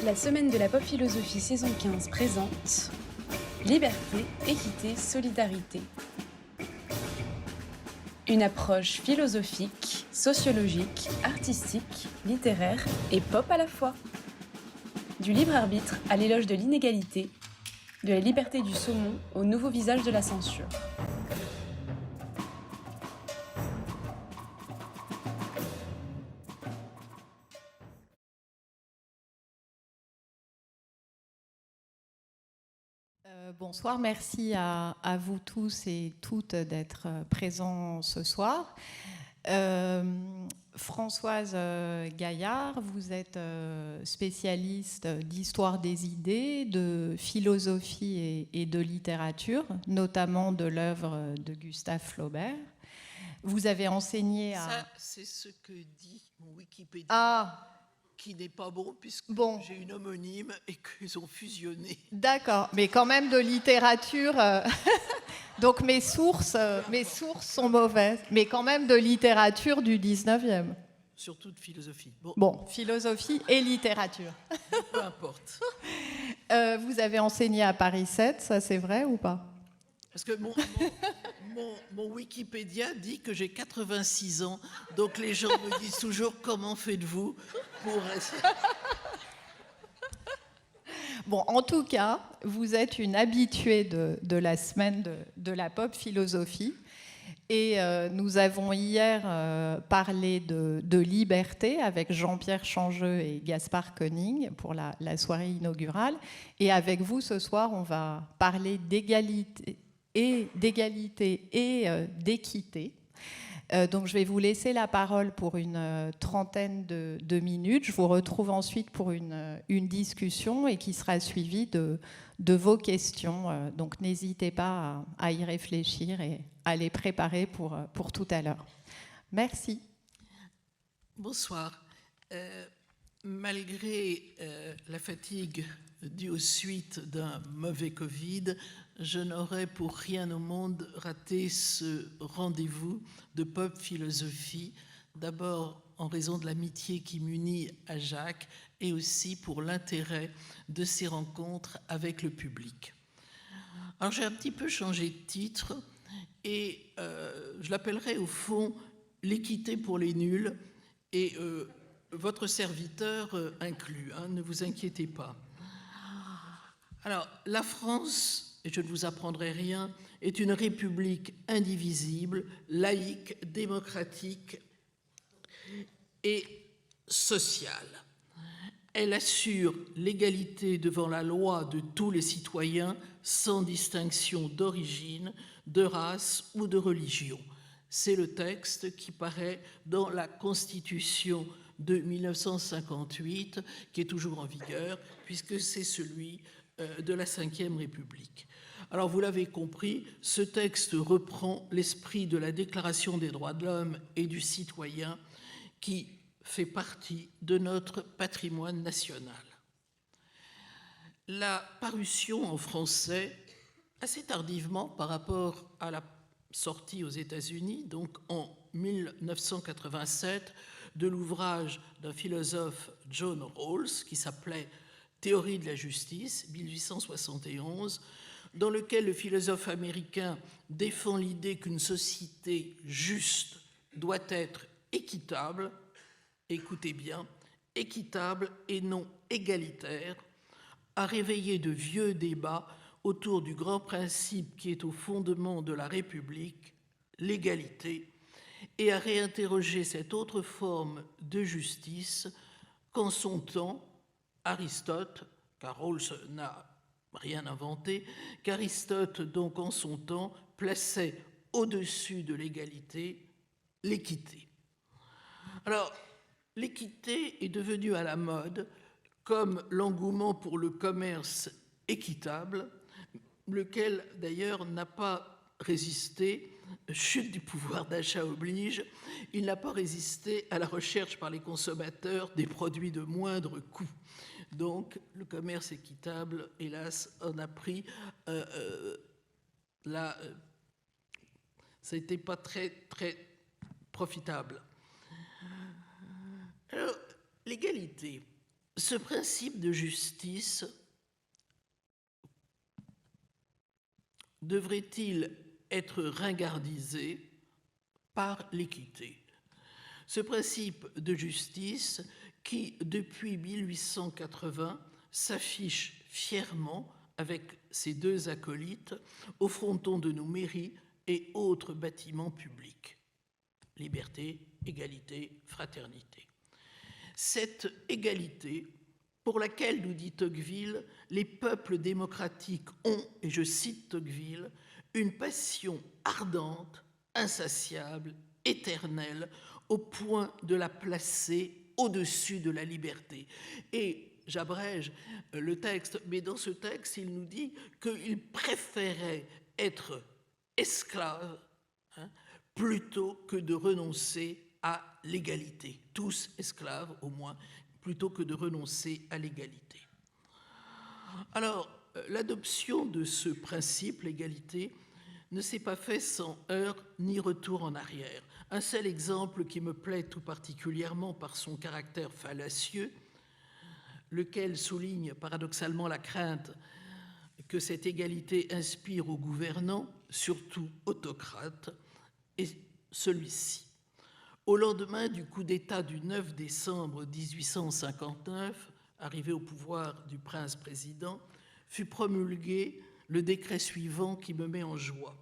La semaine de la pop philosophie saison 15 présente Liberté, équité, solidarité. Une approche philosophique, sociologique, artistique, littéraire et pop à la fois. Du libre arbitre à l'éloge de l'inégalité, de la liberté du saumon au nouveau visage de la censure. Bonsoir, merci à vous tous et toutes d'être présents ce soir. Françoise Gaillard, vous êtes spécialiste d'histoire des idées, de philosophie et de littérature, notamment de l'œuvre de Gustave Flaubert. Vous avez enseigné à... Ça, c'est ce que dit mon Wikipédia. Ah, qui n'est pas bon, puisque j'ai une homonyme et qu'ils ont fusionné. D'accord, mais quand même de littérature. Donc mes sources sont mauvaises, mais quand même de littérature du 19e. Surtout de philosophie. Bon, philosophie et littérature. Peu importe. Vous avez enseigné à Paris 7, ça c'est vrai ou pas? Parce que mon Wikipédia dit que j'ai 86 ans, donc les gens me disent toujours comment faites-vous pour... Bon, en tout cas, vous êtes une habituée de la semaine de la pop philosophie. Et nous avons hier parlé de liberté avec Jean-Pierre Changeux et Gaspard Koenig pour la soirée inaugurale. Et avec vous, ce soir, on va parler d'égalité et d'équité. Donc je vais vous laisser la parole pour une trentaine de minutes. Je vous retrouve ensuite pour une discussion et qui sera suivie de vos questions. Donc n'hésitez pas à y réfléchir et à les préparer pour tout à l'heure. Merci. Bonsoir. Malgré la fatigue due aux suites d'un mauvais Covid, je n'aurais pour rien au monde raté ce rendez-vous de pop philosophie, d'abord en raison de l'amitié qui m'unit à Jacques et aussi pour l'intérêt de ces rencontres avec le public. Alors j'ai un petit peu changé de titre et je l'appellerai au fond « L'équité pour les nuls » et votre serviteur inclus, hein, ne vous inquiétez pas. Alors, la France, et je ne vous apprendrai rien, est une république indivisible, laïque, démocratique et sociale. Elle assure l'égalité devant la loi de tous les citoyens sans distinction d'origine, de race ou de religion. C'est le texte qui paraît dans la Constitution de 1958, qui est toujours en vigueur, puisque c'est celui de la Ve République. Alors, vous l'avez compris, ce texte reprend l'esprit de la Déclaration des droits de l'homme et du citoyen qui fait partie de notre patrimoine national. La parution en français, assez tardivement par rapport à la sortie aux États-Unis, donc en 1987, de l'ouvrage d'un philosophe John Rawls qui s'appelait Théorie de la justice, 1871, dans lequel le philosophe américain défend l'idée qu'une société juste doit être équitable, écoutez bien, équitable et non égalitaire, a réveillé de vieux débats autour du grand principe qui est au fondement de la République, l'égalité, et a réinterrogé cette autre forme de justice qu'en son temps, Aristote, car Rawls n'a rien inventé, qu'Aristote, donc en son temps, plaçait au-dessus de l'égalité l'équité. Alors, l'équité est devenue à la mode comme l'engouement pour le commerce équitable, lequel d'ailleurs n'a pas résisté, chute du pouvoir d'achat oblige, il n'a pas résisté à la recherche par les consommateurs des produits de moindre coût. Donc, le commerce équitable, hélas, en a pris ça n'était pas très, très profitable. Alors, l'égalité, Ce principe de justice devrait-il être ringardisé par l'équité? Ce principe de justice qui, depuis 1880, s'affiche fièrement avec ses deux acolytes au fronton de nos mairies et autres bâtiments publics. Liberté, égalité, fraternité. Cette égalité, pour laquelle, nous dit Tocqueville, les peuples démocratiques ont, et je cite Tocqueville, une passion ardente, insatiable, éternelle, au point de la placer au-dessus de la liberté. Et j'abrège le texte, mais dans ce texte, il nous dit qu'il préférait être esclave plutôt que de renoncer à l'égalité. Tous esclaves, au moins, plutôt que de renoncer à l'égalité. Alors, l'adoption de ce principe, l'égalité, ne s'est pas fait sans heurts ni retour en arrière. Un seul exemple qui me plaît tout particulièrement par son caractère fallacieux, lequel souligne paradoxalement la crainte que cette égalité inspire aux gouvernants, surtout autocrates, est celui-ci. Au lendemain du coup d'État du 9 décembre 1859, arrivé au pouvoir du prince-président, fut promulgué le décret suivant qui me met en joie.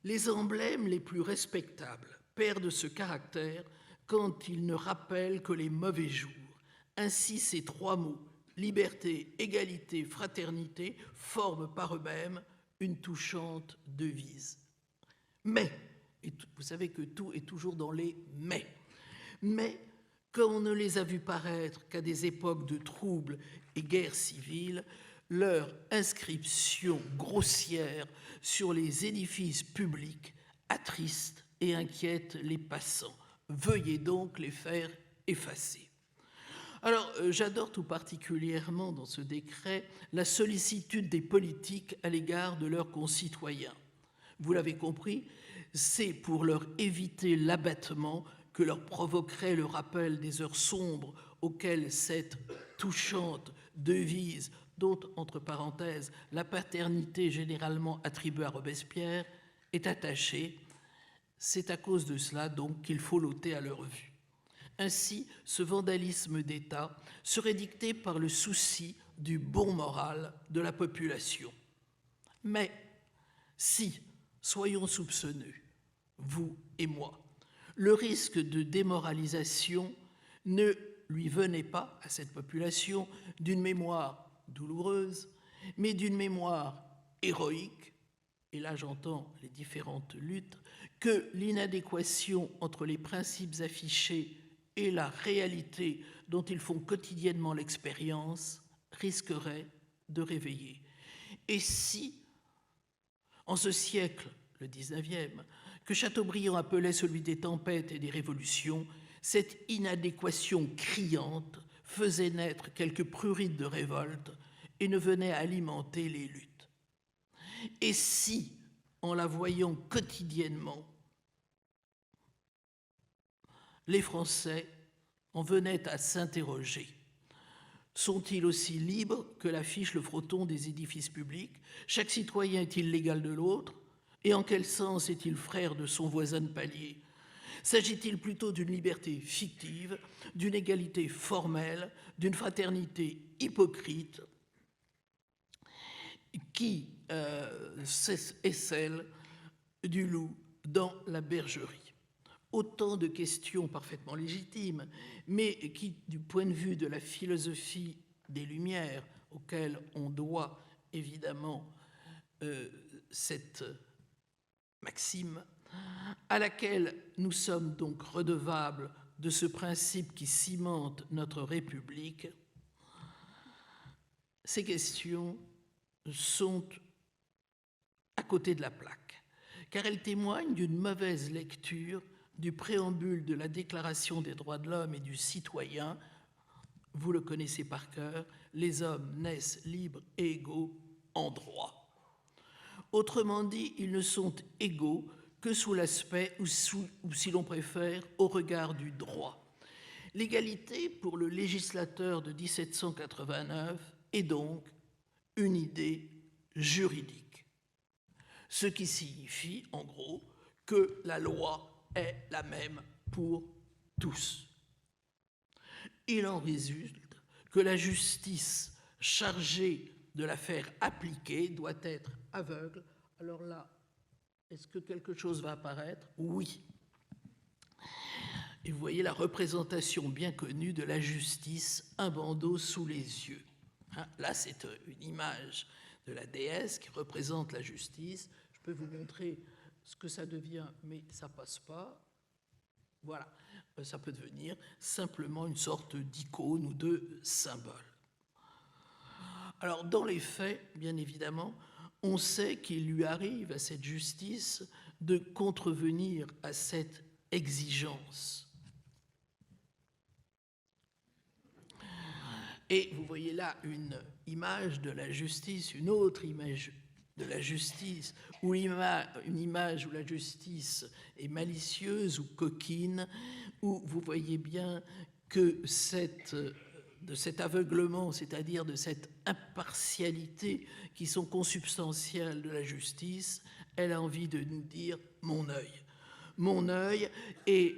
Les emblèmes les plus respectables perdent ce caractère quand ils ne rappellent que les mauvais jours. Ainsi, ces trois mots, liberté, égalité, fraternité, forment par eux-mêmes une touchante devise. Mais, et vous savez que tout est toujours dans les mais, comme on ne les a vus paraître qu'à des époques de troubles et guerres civiles, leur inscription grossière sur les édifices publics attriste et inquiète les passants. Veuillez donc les faire effacer. Alors, j'adore tout particulièrement dans ce décret la sollicitude des politiques à l'égard de leurs concitoyens. Vous l'avez compris, c'est pour leur éviter l'abattement que leur provoquerait le rappel des heures sombres auxquelles cette touchante devise, dont, entre parenthèses, la paternité généralement attribuée à Robespierre, est attachée. C'est à cause de cela, donc, qu'il faut l'ôter à leur vue. Ainsi, ce vandalisme d'État serait dicté par le souci du bon moral de la population. Mais si, soyons soupçonneux, vous et moi, le risque de démoralisation ne lui venait pas à cette population d'une mémoire douloureuse, mais d'une mémoire héroïque, et là j'entends les différentes luttes, que l'inadéquation entre les principes affichés et la réalité dont ils font quotidiennement l'expérience risquerait de réveiller. Et si, en ce siècle, le 19e, que Chateaubriand appelait celui des tempêtes et des révolutions, cette inadéquation criante faisait naître quelques prurites de révolte et ne venait alimenter les luttes. Et si, en la voyant quotidiennement, les Français en venaient à s'interroger. Sont-ils aussi libres que l'affiche le fronton des édifices publics? Chaque citoyen est-il l'égal de l'autre? Et en quel sens est-il frère de son voisin de palier? S'agit-il plutôt d'une liberté fictive, d'une égalité formelle, d'une fraternité hypocrite qui est celle du loup dans la bergerie? Autant de questions parfaitement légitimes, mais qui, du point de vue de la philosophie des Lumières, auquel on doit évidemment cette maxime, à laquelle nous sommes donc redevables de ce principe qui cimente notre République, ces questions sont à côté de la plaque, car elles témoignent d'une mauvaise lecture du préambule de la Déclaration des droits de l'homme et du citoyen. Vous le connaissez par cœur, les hommes naissent libres et égaux en droit. Autrement dit, ils ne sont égaux que sous l'aspect, ou si l'on préfère, au regard du droit. L'égalité pour le législateur de 1789 est donc une idée juridique, ce qui signifie en gros que la loi est la même pour tous. Il en résulte que la justice chargée de la faire appliquer doit être aveugle. Alors là, est-ce que quelque chose va apparaître? Oui. Et vous voyez la représentation bien connue de la justice, un bandeau sous les yeux. Là, c'est une image de la déesse qui représente la justice. Je peux vous montrer ce que ça devient, mais ça passe pas. Voilà, ça peut devenir simplement une sorte d'icône ou de symbole. Alors, dans les faits, bien évidemment, on sait qu'il lui arrive à cette justice de contrevenir à cette exigence. Et vous voyez là une image de la justice, une autre image de la justice, ou une image où la justice est malicieuse ou coquine, où vous voyez bien que de cet aveuglement, c'est-à-dire de cette impartialité qui sont consubstantielles de la justice, elle a envie de nous dire « mon œil ». Mon œil, et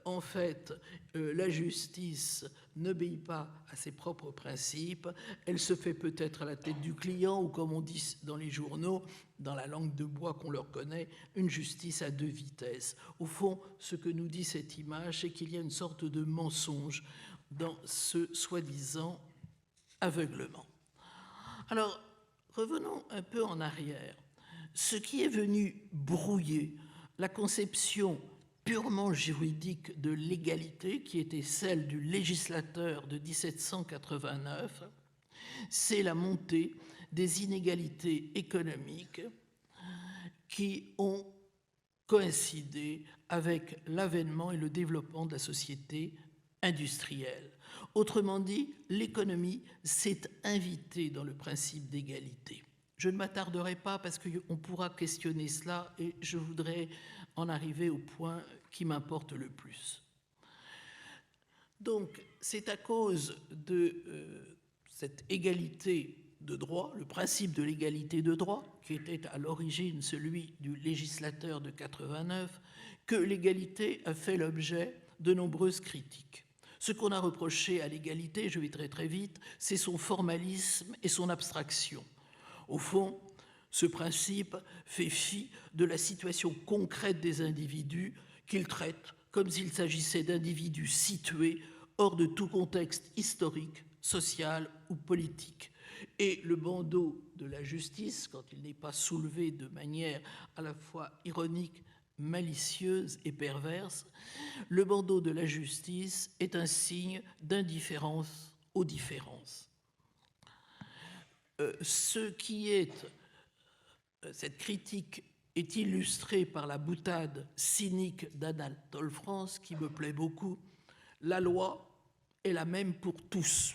en fait, la justice n'obéit pas à ses propres principes, elle se fait peut-être à la tête du client, ou comme on dit dans les journaux, dans la langue de bois qu'on leur connaît, une justice à deux vitesses. Au fond, ce que nous dit cette image, c'est qu'il y a une sorte de mensonge dans ce soi-disant aveuglement. Alors, revenons un peu en arrière. Ce qui est venu brouiller la conception purement juridique de l'égalité, qui était celle du législateur de 1789, c'est la montée des inégalités économiques qui ont coïncidé avec l'avènement et le développement de la société industrielle. Autrement dit, l'économie s'est invitée dans le principe d'égalité. Je ne m'attarderai pas parce qu'on pourra questionner cela et je voudrais en arriver au point qui m'importe le plus. Donc, c'est à cause de cette égalité de droit, le principe de l'égalité de droit, qui était à l'origine celui du législateur de 89, que l'égalité a fait l'objet de nombreuses critiques. Ce qu'on a reproché à l'égalité, je vais très vite, c'est son formalisme et son abstraction. Au fond, ce principe fait fi de la situation concrète des individus qu'il traite comme s'il s'agissait d'individus situés hors de tout contexte historique, social ou politique. Et le bandeau de la justice, quand il n'est pas soulevé de manière à la fois ironique, malicieuse et perverse, le bandeau de la justice est un signe d'indifférence aux différences. Cette critique est illustrée par la boutade cynique d'Anatole France, qui me plaît beaucoup. La loi est la même pour tous.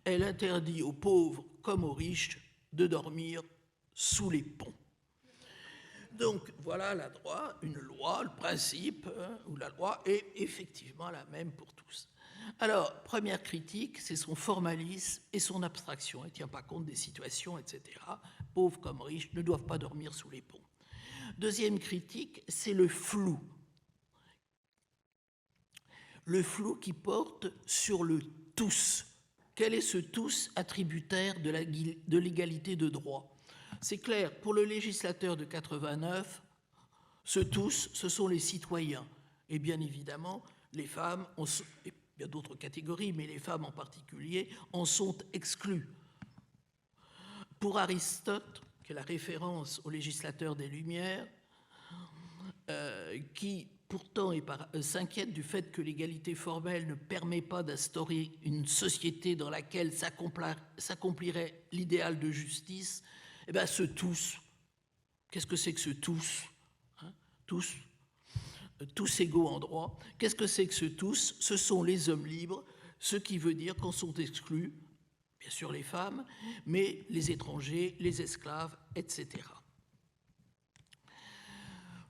Elle interdit aux pauvres comme aux riches de dormir sous les ponts. Donc voilà une loi, le principe, où la loi est effectivement la même pour tous. Alors, première critique, c'est son formalisme et son abstraction. Elle ne tient pas compte des situations, etc. Pauvres comme riches ne doivent pas dormir sous les ponts. Deuxième critique, c'est le flou. Le flou qui porte sur le tous. Quel est ce tous attributaire de l'égalité de droit? C'est clair, pour le législateur de 89, ce tous, ce sont les citoyens. Et bien évidemment, les femmes, il y a d'autres catégories, mais les femmes en particulier, en sont exclues. Pour Aristote, qui est la référence au législateur des Lumières, qui pourtant s'inquiète du fait que l'égalité formelle ne permet pas d'instaurer une société dans laquelle s'accomplirait l'idéal de justice, eh bien ce tous, qu'est-ce que c'est que ce tous, tous égaux en droit, qu'est-ce que c'est que ce tous? Ce sont les hommes libres, ce qui veut dire qu'en sont exclus, bien sûr les femmes, mais les étrangers, les esclaves, etc.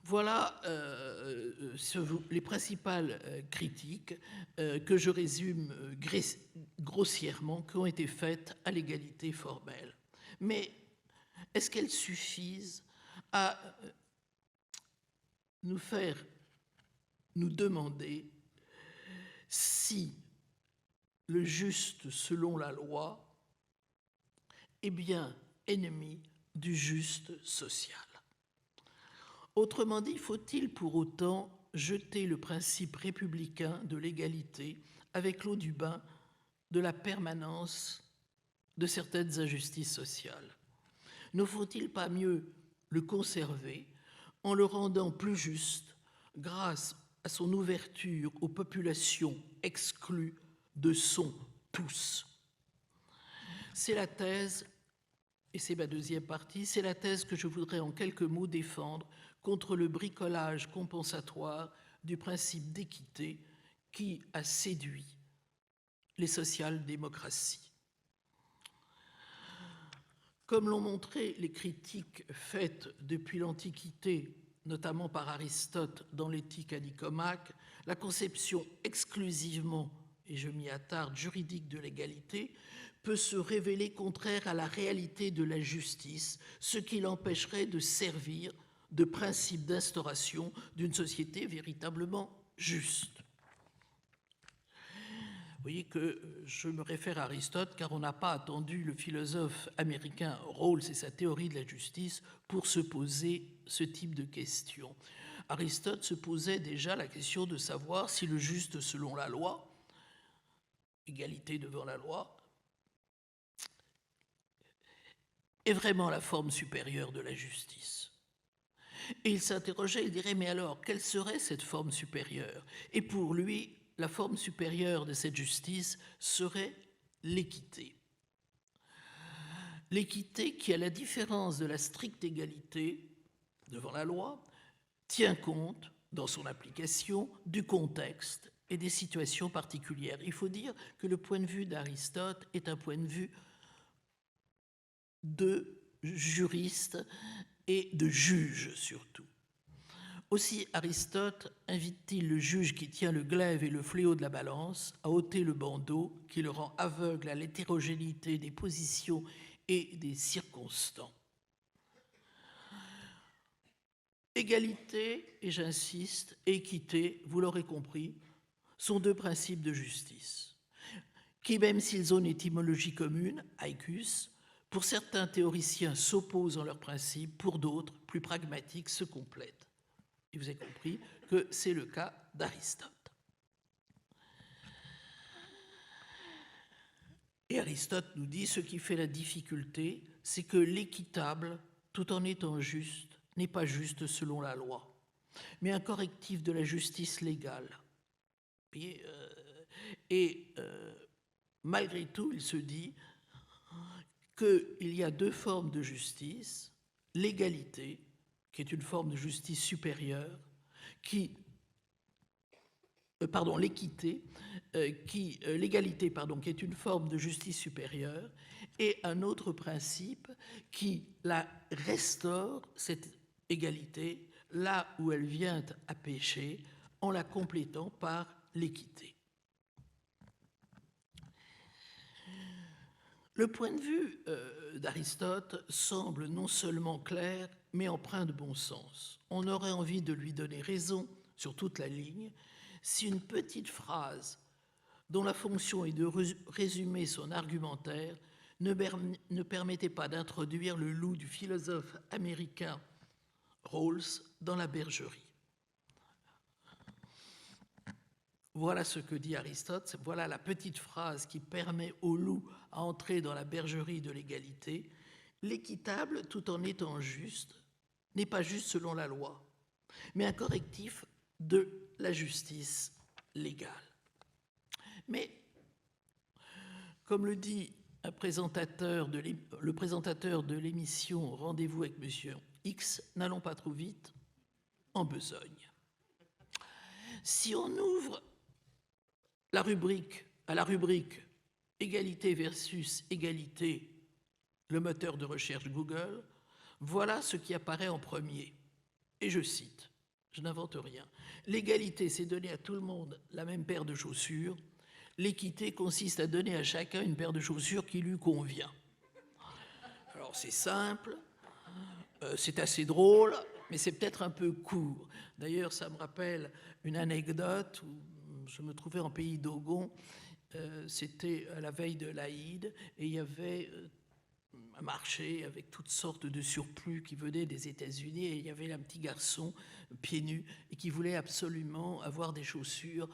Voilà les principales critiques que je résume grossièrement, qui ont été faites à l'égalité formelle. Mais est-ce qu'elles suffisent à nous demander si le juste selon la loi est bien ennemi du juste social? Autrement dit, faut-il pour autant jeter le principe républicain de l'égalité avec l'eau du bain de la permanence de certaines injustices sociales? Ne faut-il pas mieux le conserver en le rendant plus juste grâce à son ouverture aux populations exclues de son tous? C'est la thèse, et c'est ma deuxième partie, c'est la thèse que je voudrais en quelques mots défendre contre le bricolage compensatoire du principe d'équité qui a séduit les social-démocraties. Comme l'ont montré les critiques faites depuis l'Antiquité, notamment par Aristote dans l'Éthique à Nicomaque, la conception exclusivement, et je m'y attarde, juridique de l'égalité peut se révéler contraire à la réalité de la justice, ce qui l'empêcherait de servir de principe d'instauration d'une société véritablement juste. Vous voyez que je me réfère à Aristote car on n'a pas attendu le philosophe américain Rawls et sa théorie de la justice pour se poser ce type de question. Aristote se posait déjà la question de savoir si le juste selon la loi, égalité devant la loi, est vraiment la forme supérieure de la justice. Et il s'interrogeait, il dirait, mais alors, quelle serait cette forme supérieure? Et pour lui, la forme supérieure de cette justice serait l'équité. L'équité qui, à la différence de la stricte égalité devant la loi, tient compte, dans son application, du contexte et des situations particulières. Il faut dire que le point de vue d'Aristote est un point de vue de juriste et de juge surtout. Aussi Aristote invite-t-il le juge qui tient le glaive et le fléau de la balance à ôter le bandeau qui le rend aveugle à l'hétérogénéité des positions et des circonstants. Égalité, et j'insiste, équité, vous l'aurez compris, sont deux principes de justice, qui, même s'ils ont une étymologie commune, aicus, pour certains théoriciens s'opposent en leurs principes, pour d'autres, plus pragmatiques, se complètent. Et vous avez compris que c'est le cas d'Aristote. Et Aristote nous dit, ce qui fait la difficulté, c'est que l'équitable, tout en étant juste, n'est pas juste selon la loi, mais un correctif de la justice légale. Malgré tout, il se dit qu'il y a deux formes de justice, l'égalité, qui est une forme de justice supérieure, l'égalité, qui est une forme de justice supérieure, et un autre principe qui la restaure, cette égalité, là où elle vient à pécher, en la complétant par l'équité. Le point de vue d'Aristote semble non seulement clair, mais empreint de bon sens. On aurait envie de lui donner raison sur toute la ligne si une petite phrase dont la fonction est de résumer son argumentaire ne permettait pas d'introduire le loup du philosophe américain Rawls dans la bergerie. Voilà ce que dit Aristote, voilà la petite phrase qui permet au loup à entrer dans la bergerie de l'égalité. L'équitable, tout en étant juste, n'est pas juste selon la loi, mais un correctif de la justice légale. Mais, comme le dit le présentateur de l'émission Rendez-vous avec Monsieur X, n'allons pas trop vite, en besogne. Si on ouvre à la rubrique égalité versus égalité, le moteur de recherche Google, voilà ce qui apparaît en premier. Et je cite, Je n'invente rien. L'égalité, c'est donner à tout le monde la même paire de chaussures. L'équité consiste à donner à chacun une paire de chaussures qui lui convient. Alors c'est simple, c'est assez drôle, mais c'est peut-être un peu court. D'ailleurs, ça me rappelle une anecdote où je me trouvais en pays d'Ogon. C'était à la veille de l'Aïd, et il y avait un marché avec toutes sortes de surplus qui venaient des États-Unis, et il y avait un petit garçon pieds nus et qui voulait absolument avoir des chaussures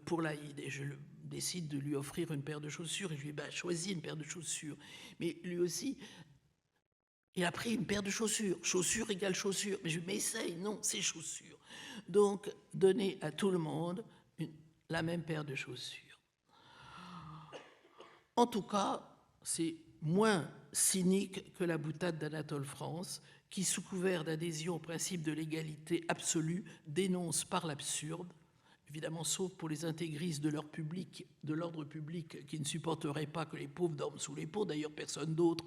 pour l'Aïd. Et je décide de lui offrir une paire de chaussures, et je lui dis choisis une paire de chaussures. Mais lui aussi, il a pris une paire de chaussures. Chaussures égale chaussures. Mais je lui dis, mais essaye, non, c'est chaussures. Donc, donner à tout le monde la même paire de chaussures. En tout cas, c'est moins cynique que la boutade d'Anatole France, qui, sous couvert d'adhésion au principe de l'égalité absolue, dénonce par l'absurde, évidemment sauf pour les intégristes de l'ordre public qui ne supporteraient pas que les pauvres dorment sous les ponts, d'ailleurs personne d'autre,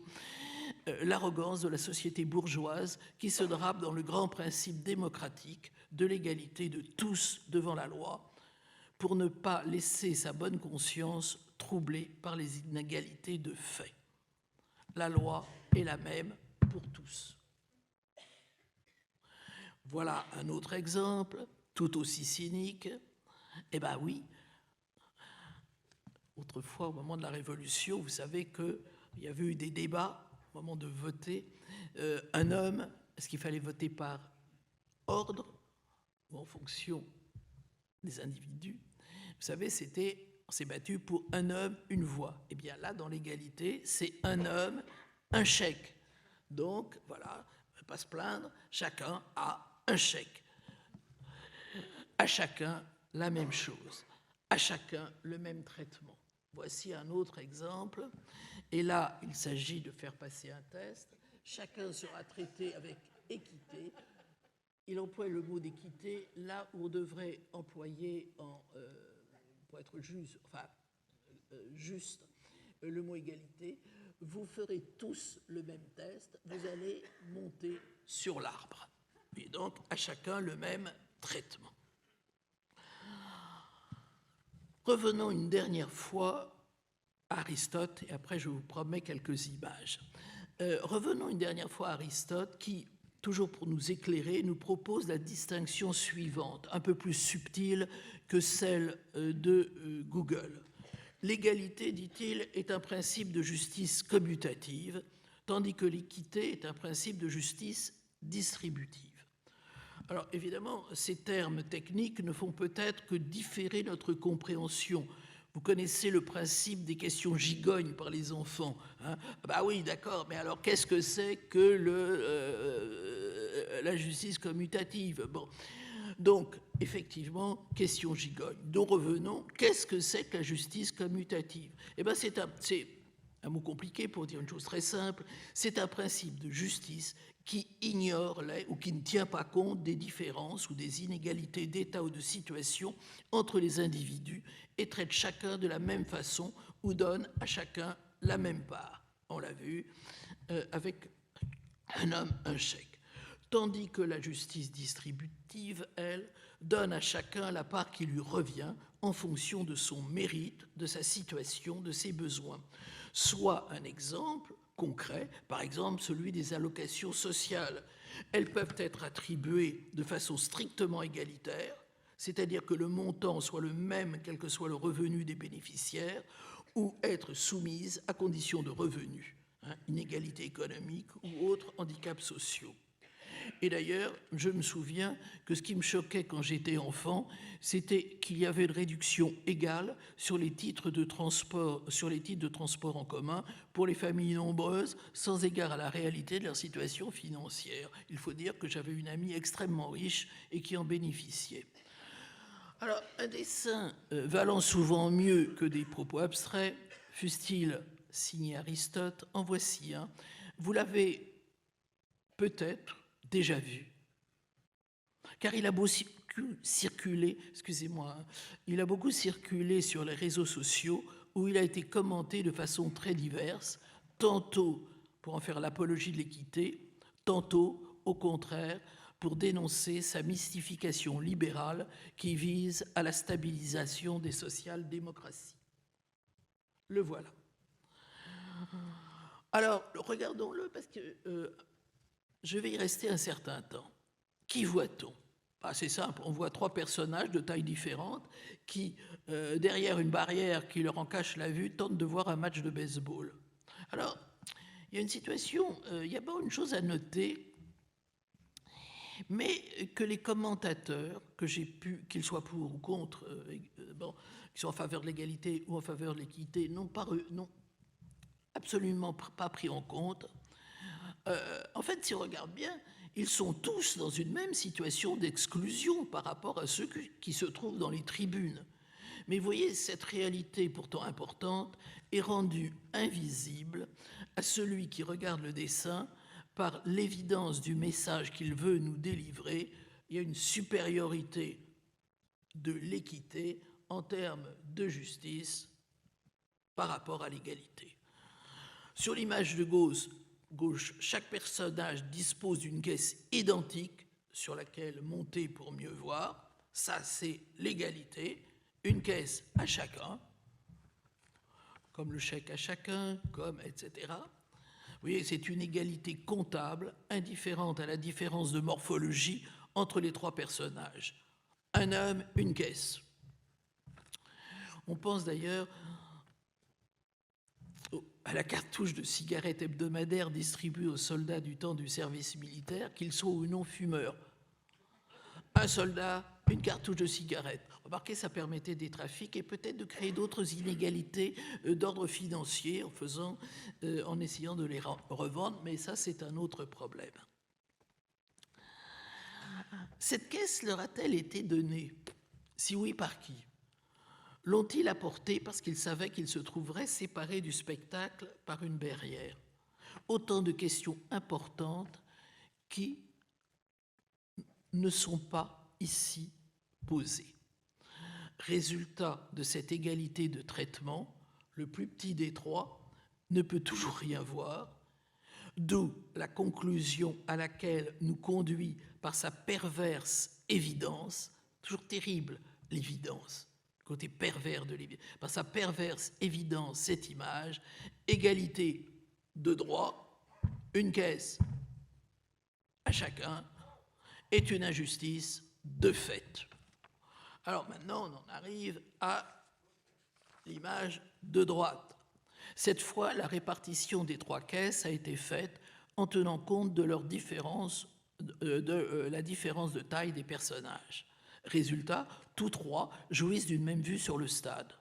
l'arrogance de la société bourgeoise qui se drape dans le grand principe démocratique de l'égalité de tous devant la loi, pour ne pas laisser sa bonne conscience troublée par les inégalités de fait. La loi est la même pour tous. Voilà un autre exemple, tout aussi cynique. Eh bien oui, autrefois, au moment de la Révolution, vous savez qu'il y avait eu des débats au moment de voter. Un homme, est-ce qu'il fallait voter par ordre ou en fonction des individus? Vous savez, on s'est battu pour un homme, une voix. Eh bien là, dans l'égalité, c'est un homme, un chèque. Donc, voilà, on ne va pas se plaindre, chacun a un chèque. À chacun, la même chose. À chacun, le même traitement. Voici un autre exemple. Et là, il s'agit de faire passer un test. Chacun sera traité avec équité. Il emploie le mot d'équité là où on devrait employer, pour être juste, le mot égalité. Vous ferez tous le même test. Vous allez monter sur l'arbre. Et donc, à chacun, le même traitement. Revenons une dernière fois à Aristote, et après je vous promets quelques images. Revenons une dernière fois à Aristote, qui, toujours pour nous éclairer, nous propose la distinction suivante, un peu plus subtile que celle de Google. L'égalité, dit-il, est un principe de justice commutative, tandis que l'équité est un principe de justice distributive. Alors évidemment, ces termes techniques ne font peut-être que différer notre compréhension. Vous connaissez le principe des questions gigognes par les enfants. Hein? Bah oui, d'accord, mais alors qu'est-ce que c'est que la justice commutative? Bon. Donc, effectivement, question gigogne. Donc revenons, qu'est-ce que c'est que la justice commutative? Eh bien, c'est un mot compliqué pour dire une chose très simple. C'est un principe de justice qui ignore ou qui ne tient pas compte des différences ou des inégalités d'état ou de situation entre les individus et traite chacun de la même façon ou donne à chacun la même part. On l'a vu avec un homme, un chèque. Tandis que la justice distributive, elle, donne à chacun la part qui lui revient en fonction de son mérite, de sa situation, de ses besoins. Soit un exemple concret, par exemple celui des allocations sociales. Elles peuvent être attribuées de façon strictement égalitaire, c'est-à-dire que le montant soit le même quel que soit le revenu des bénéficiaires, ou être soumises à condition de revenu, inégalité économique ou autres handicaps sociaux. Et d'ailleurs, je me souviens que ce qui me choquait quand j'étais enfant, c'était qu'il y avait une réduction égale sur les titres de transport en commun pour les familles nombreuses, sans égard à la réalité de leur situation financière. Il faut dire que j'avais une amie extrêmement riche et qui en bénéficiait. Alors, un dessin valant souvent mieux que des propos abstraits, fût-il signé Aristote, en voici un. Vous l'avez peut-être déjà vu, car il a beaucoup circulé, il a beaucoup circulé sur les réseaux sociaux où il a été commenté de façon très diverse, tantôt pour en faire l'apologie de l'équité, tantôt, au contraire, pour dénoncer sa mystification libérale qui vise à la stabilisation des social-démocraties. Le voilà. Alors, regardons-le parce que je vais y rester un certain temps. Qui voit-on? C'est simple, on voit 3 personnages de tailles différentes qui, derrière une barrière qui leur en cache la vue, tentent de voir un match de baseball. Alors, il y a une situation, il y a pas une chose à noter, mais que les commentateurs, que j'ai pu, qu'ils soient pour ou contre, qu'ils soient en faveur de l'égalité ou en faveur de l'équité, n'ont absolument pas pris en compte. En fait, si on regarde bien, ils sont tous dans une même situation d'exclusion par rapport à ceux qui se trouvent dans les tribunes. Mais vous voyez, cette réalité pourtant importante est rendue invisible à celui qui regarde le dessin par l'évidence du message qu'il veut nous délivrer. Il y a une supériorité de l'équité en termes de justice par rapport à l'égalité. Sur l'image de gauche, chaque personnage dispose d'une caisse identique sur laquelle monter pour mieux voir. Ça, c'est l'égalité. Une caisse à chacun, comme le chèque à chacun, comme etc. Vous voyez, c'est une égalité comptable, indifférente à la différence de morphologie entre les 3 personnages. Un homme, une caisse. On pense d'ailleurs à la cartouche de cigarettes hebdomadaire distribuée aux soldats du temps du service militaire, qu'ils soient ou non fumeurs. Un soldat, une cartouche de cigarettes. Remarquez, ça permettait des trafics et peut-être de créer d'autres inégalités d'ordre financier en essayant de les revendre, mais ça, c'est un autre problème. Cette caisse leur a-t-elle été donnée? Si oui, par qui? L'ont-ils apportée parce qu'ils savaient qu'ils se trouveraient séparés du spectacle par une barrière? Autant de questions importantes qui ne sont pas ici posées. Résultat de cette égalité de traitement, le plus petit des 3 ne peut toujours rien voir, d'où la conclusion à laquelle nous conduit par sa perverse évidence, toujours terrible l'évidence, le côté pervers de l'évidence, par sa perverse évidence cette image, égalité de droit, une caisse à chacun, est une injustice de fait. Alors maintenant, on en arrive à l'image de droite. Cette fois, la répartition des 3 caisses a été faite en tenant compte de leur différence, la différence de taille des personnages. Résultat, tous 3 jouissent d'une même vue sur le stade.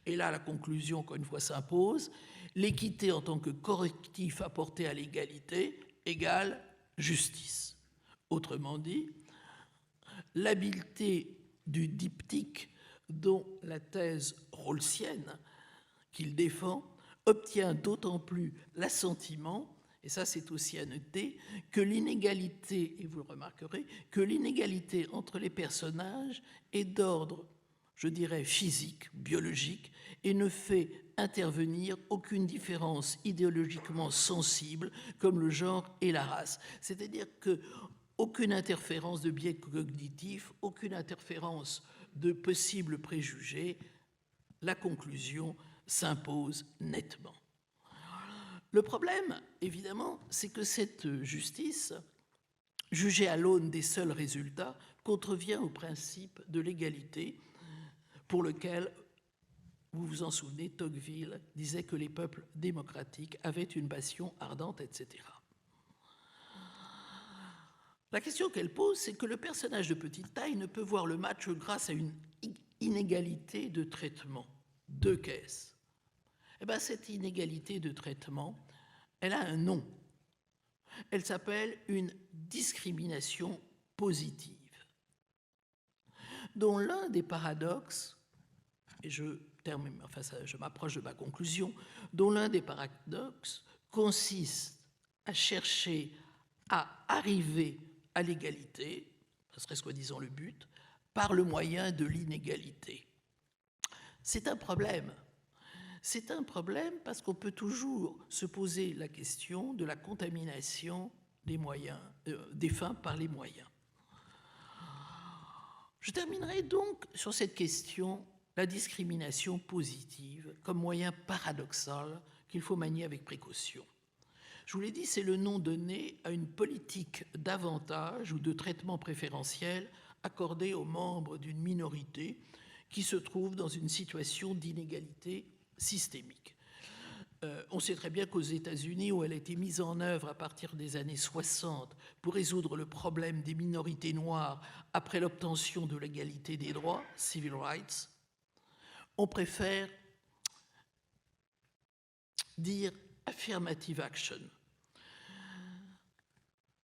Et là, la conclusion, encore une fois, s'impose. L'équité en tant que correctif apporté à l'égalité égale justice. Autrement dit, l'habileté du diptyque dont la thèse rawlsienne qu'il défend obtient d'autant plus l'assentiment, et ça c'est aussi à noter, que l'inégalité, et vous le remarquerez, que l'inégalité entre les personnages est d'ordre, je dirais, physique, biologique, et ne fait intervenir aucune différence idéologiquement sensible comme le genre et la race. C'est-à-dire que aucune interférence de biais cognitifs, aucune interférence de possibles préjugés, la conclusion s'impose nettement. Le problème, évidemment, c'est que cette justice, jugée à l'aune des seuls résultats, contrevient au principe de l'égalité pour lequel, vous vous en souvenez, Tocqueville disait que les peuples démocratiques avaient une passion ardente, etc. La question qu'elle pose, c'est que le personnage de petite taille ne peut voir le match grâce à une inégalité de traitement. 2 caisses. Eh bien, cette inégalité de traitement, elle a un nom. Elle s'appelle une discrimination positive, dont l'un des paradoxes, et je m'approche de ma conclusion, dont l'un des paradoxes consiste à chercher à arriver à l'égalité, ce serait soi-disant le but, par le moyen de l'inégalité. C'est un problème. C'est un problème parce qu'on peut toujours se poser la question de la contamination des moyens, des fins par les moyens. Je terminerai donc sur cette question, la discrimination positive comme moyen paradoxal qu'il faut manier avec précaution. Je vous l'ai dit, c'est le nom donné à une politique d'avantage ou de traitement préférentiel accordé aux membres d'une minorité qui se trouve dans une situation d'inégalité systémique. On sait très bien qu'aux États-Unis, où elle a été mise en œuvre à partir des années 60 pour résoudre le problème des minorités noires après l'obtention de l'égalité des droits, civil rights, on préfère dire affirmative action.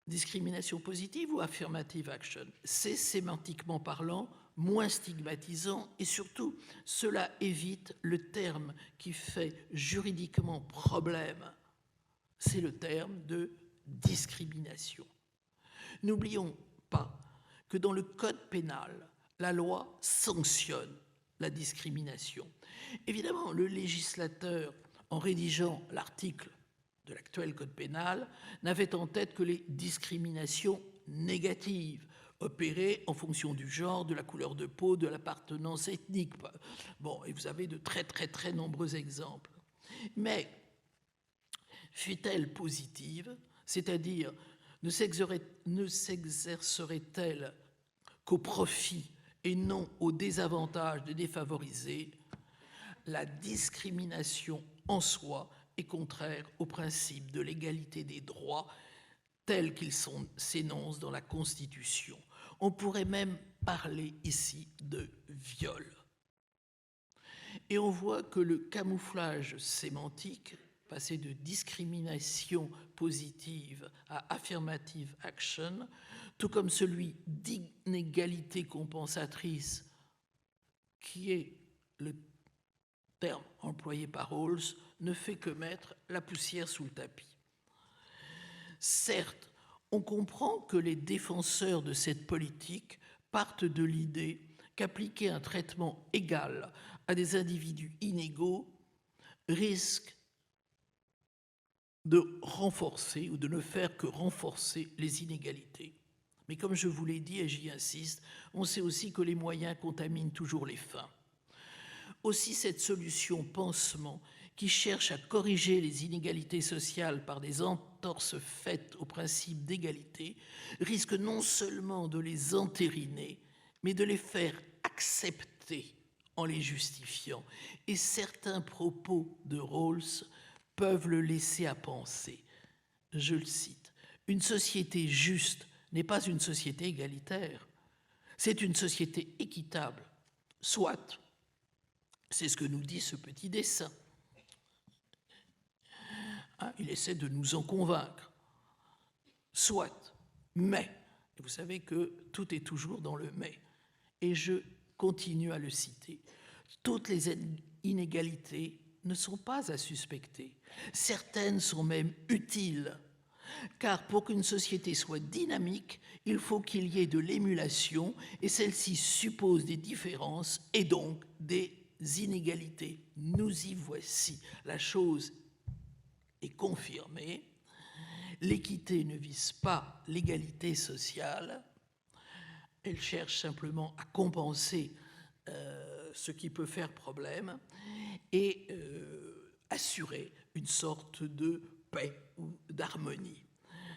Discrimination positive ou affirmative action, c'est sémantiquement parlant moins stigmatisant et surtout cela évite le terme qui fait juridiquement problème, c'est le terme de discrimination. N'oublions pas que dans le code pénal, la loi sanctionne la discrimination. Évidemment, le législateur, en rédigeant l'article de l'actuel code pénal, n'avait en tête que les discriminations négatives, opérées en fonction du genre, de la couleur de peau, de l'appartenance ethnique. Bon, et vous avez de très nombreux exemples. Mais fut-elle positive, c'est-à-dire ne s'exercerait-elle qu'au profit et non au désavantage des défavorisés, la discrimination en soi est contraire au principe de l'égalité des droits tel qu'il s'énonce dans la Constitution. On pourrait même parler ici de viol. Et on voit que le camouflage sémantique, passé de discrimination positive à affirmative action, tout comme celui d'inégalité compensatrice, qui est le terme employé par Rawls, ne fait que mettre la poussière sous le tapis. Certes, on comprend que les défenseurs de cette politique partent de l'idée qu'appliquer un traitement égal à des individus inégaux risque de renforcer ou de ne faire que renforcer les inégalités. Mais comme je vous l'ai dit et j'y insiste, on sait aussi que les moyens contaminent toujours les fins. Aussi cette solution pansement qui cherche à corriger les inégalités sociales par des entorses faites au principe d'égalité risque non seulement de les entériner, mais de les faire accepter en les justifiant. Et certains propos de Rawls peuvent le laisser à penser. Je le cite, « Une société juste n'est pas une société égalitaire, c'est une société équitable. Soit, c'est ce que nous dit ce petit dessin. » Il essaie de nous en convaincre. Soit, mais, vous savez que tout est toujours dans le mais, et je continue à le citer, toutes les inégalités ne sont pas à suspecter. Certaines sont même utiles, car pour qu'une société soit dynamique, il faut qu'il y ait de l'émulation, et celle-ci suppose des différences et donc des inégalités. Nous y voici. La chose est confirmée. L'équité ne vise pas l'égalité sociale. Elle cherche simplement à compenser ce qui peut faire problème et assurer une sorte de paix ou d'harmonie.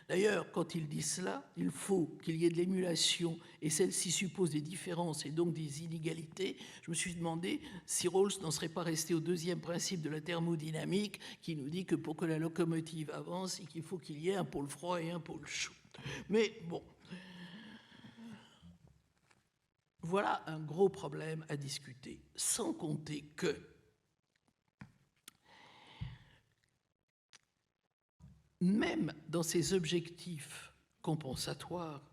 D'ailleurs, quand il dit cela, il faut qu'il y ait de l'émulation et celle-ci suppose des différences et donc des inégalités. Je me suis demandé si Rawls n'en serait pas resté au deuxième principe de la thermodynamique qui nous dit que pour que la locomotive avance, il faut qu'il y ait un pôle froid et un pôle chaud. Mais bon, voilà un gros problème à discuter, sans compter que même dans ces objectifs compensatoires,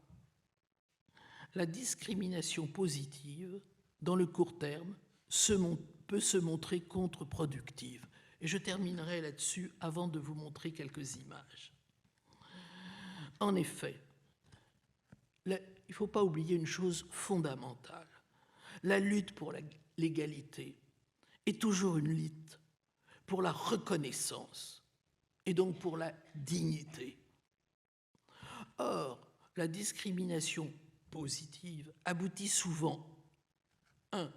la discrimination positive, dans le court terme, peut se montrer contre-productive. Et je terminerai là-dessus avant de vous montrer quelques images. En effet, il ne faut pas oublier une chose fondamentale. La lutte pour l'égalité est toujours une lutte pour la reconnaissance et donc pour la dignité. Or, la discrimination positive aboutit souvent, un,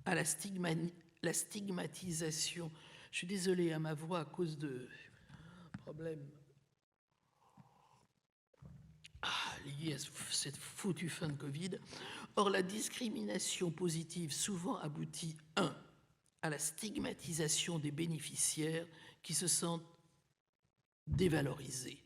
à la stigmatisation. Je suis désolée à ma voix à cause de problèmes liés à cette foutue fin de Covid. Or, la discrimination positive souvent aboutit, un, à la stigmatisation des bénéficiaires qui se sentent dévalorisés.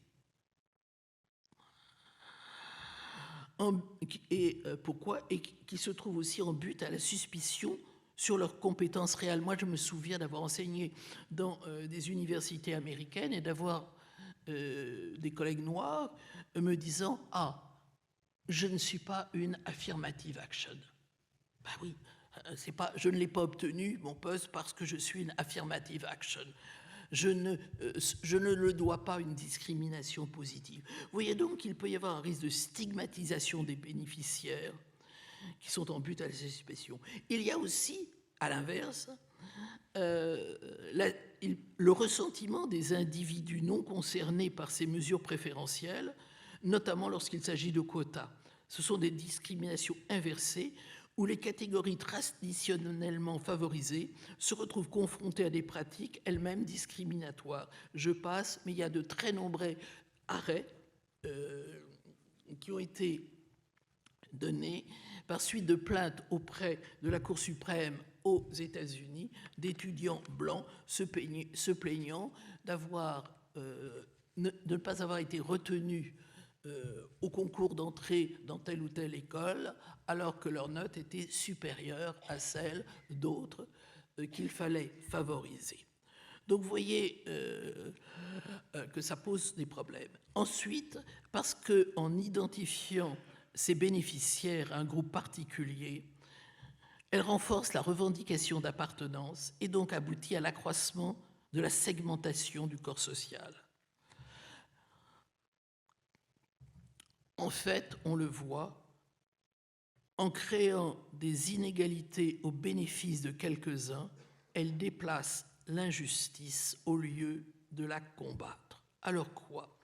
Pourquoi ? Et qui se trouvent aussi en but à la suspicion sur leurs compétences réelles. Moi, je me souviens d'avoir enseigné dans des universités américaines et d'avoir des collègues noirs me disant « Ah, je ne suis pas une affirmative action. » Ben oui, je ne l'ai pas obtenu, mon poste, parce que je suis une affirmative action. Je ne le dois pas à une discrimination positive. Vous voyez donc qu'il peut y avoir un risque de stigmatisation des bénéficiaires qui sont en but à la suspicion. Il y a aussi, à l'inverse, le ressentiment des individus non concernés par ces mesures préférentielles, notamment lorsqu'il s'agit de quotas. Ce sont des discriminations inversées où les catégories traditionnellement favorisées se retrouvent confrontées à des pratiques elles-mêmes discriminatoires. Je passe, mais il y a de très nombreux arrêts qui ont été donnés par suite de plaintes auprès de la Cour suprême aux États-Unis d'étudiants blancs se plaignant de ne pas avoir été retenus au concours d'entrée dans telle ou telle école, alors que leur note était supérieure à celle d'autres qu'il fallait favoriser. Donc vous voyez que ça pose des problèmes. Ensuite, parce qu'en identifiant ces bénéficiaires à un groupe particulier, elle renforce la revendication d'appartenance et donc aboutit à l'accroissement de la segmentation du corps social. En fait, on le voit, en créant des inégalités au bénéfice de quelques-uns, elle déplace l'injustice au lieu de la combattre. Alors quoi ?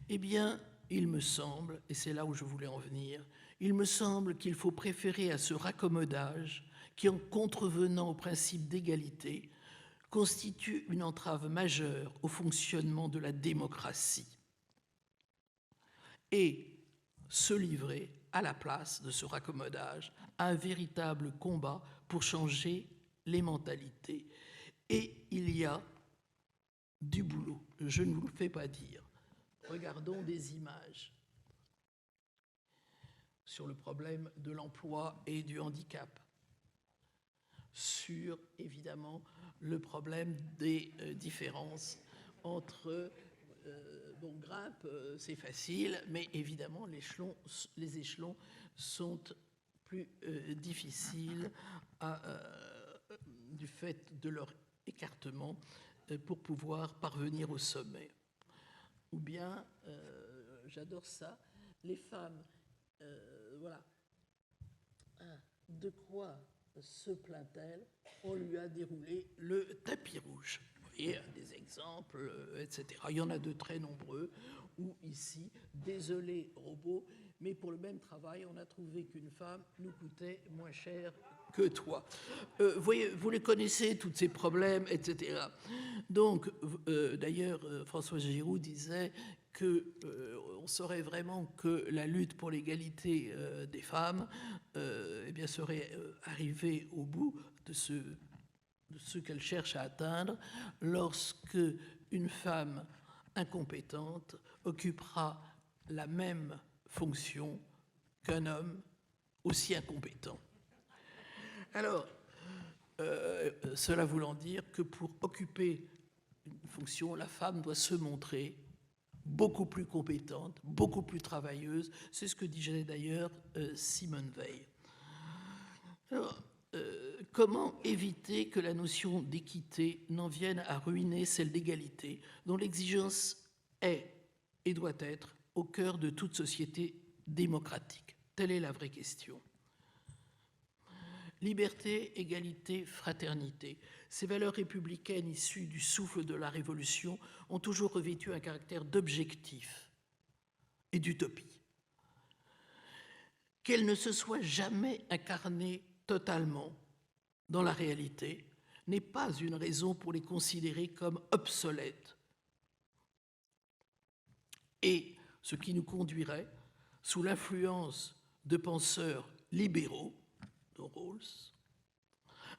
Eh bien, il me semble, et c'est là où je voulais en venir, il me semble qu'il faut préférer à ce raccommodage qui, en contrevenant au principe d'égalité, constitue une entrave majeure au fonctionnement de la démocratie, et se livrer à la place de ce raccommodage à un véritable combat pour changer les mentalités. Et il y a du boulot, je ne vous le fais pas dire. Regardons des images sur le problème de l'emploi et du handicap, sur évidemment le problème des différences entre grimpe, c'est facile, mais évidemment les échelons sont plus difficiles du fait de leur écartement pour pouvoir parvenir au sommet. Ou bien, j'adore ça, les femmes, voilà. De quoi se plaint-elle ? On lui a déroulé le tapis rouge. Vous voyez, des exemples, etc. Il y en a de très nombreux, où ici, désolé robot, mais pour le même travail, on a trouvé qu'une femme nous coûtait moins cher que toi. Voyez, vous les connaissez, tous ces problèmes, etc. Donc, d'ailleurs, François Giroud disait qu'on saurait vraiment que la lutte pour l'égalité des femmes eh bien, serait arrivée au bout de ce qu'elle cherche à atteindre lorsque une femme incompétente occupera la même fonction qu'un homme aussi incompétent. Alors, cela voulant dire que pour occuper une fonction, la femme doit se montrer beaucoup plus compétente, beaucoup plus travailleuse. C'est ce que disait d'ailleurs Simone Veil. Alors, comment éviter que la notion d'équité n'en vienne à ruiner celle d'égalité, dont l'exigence est et doit être au cœur de toute société démocratique ? Telle est la vraie question. Liberté, égalité, fraternité. Ces valeurs républicaines issues du souffle de la Révolution ont toujours revêtu un caractère d'objectif et d'utopie. qu'elle ne se soit jamais incarnée totalement dans la réalité n'est pas une raison pour les considérer comme obsolètes. Et ce qui nous conduirait, sous l'influence de penseurs libéraux, dont Rawls,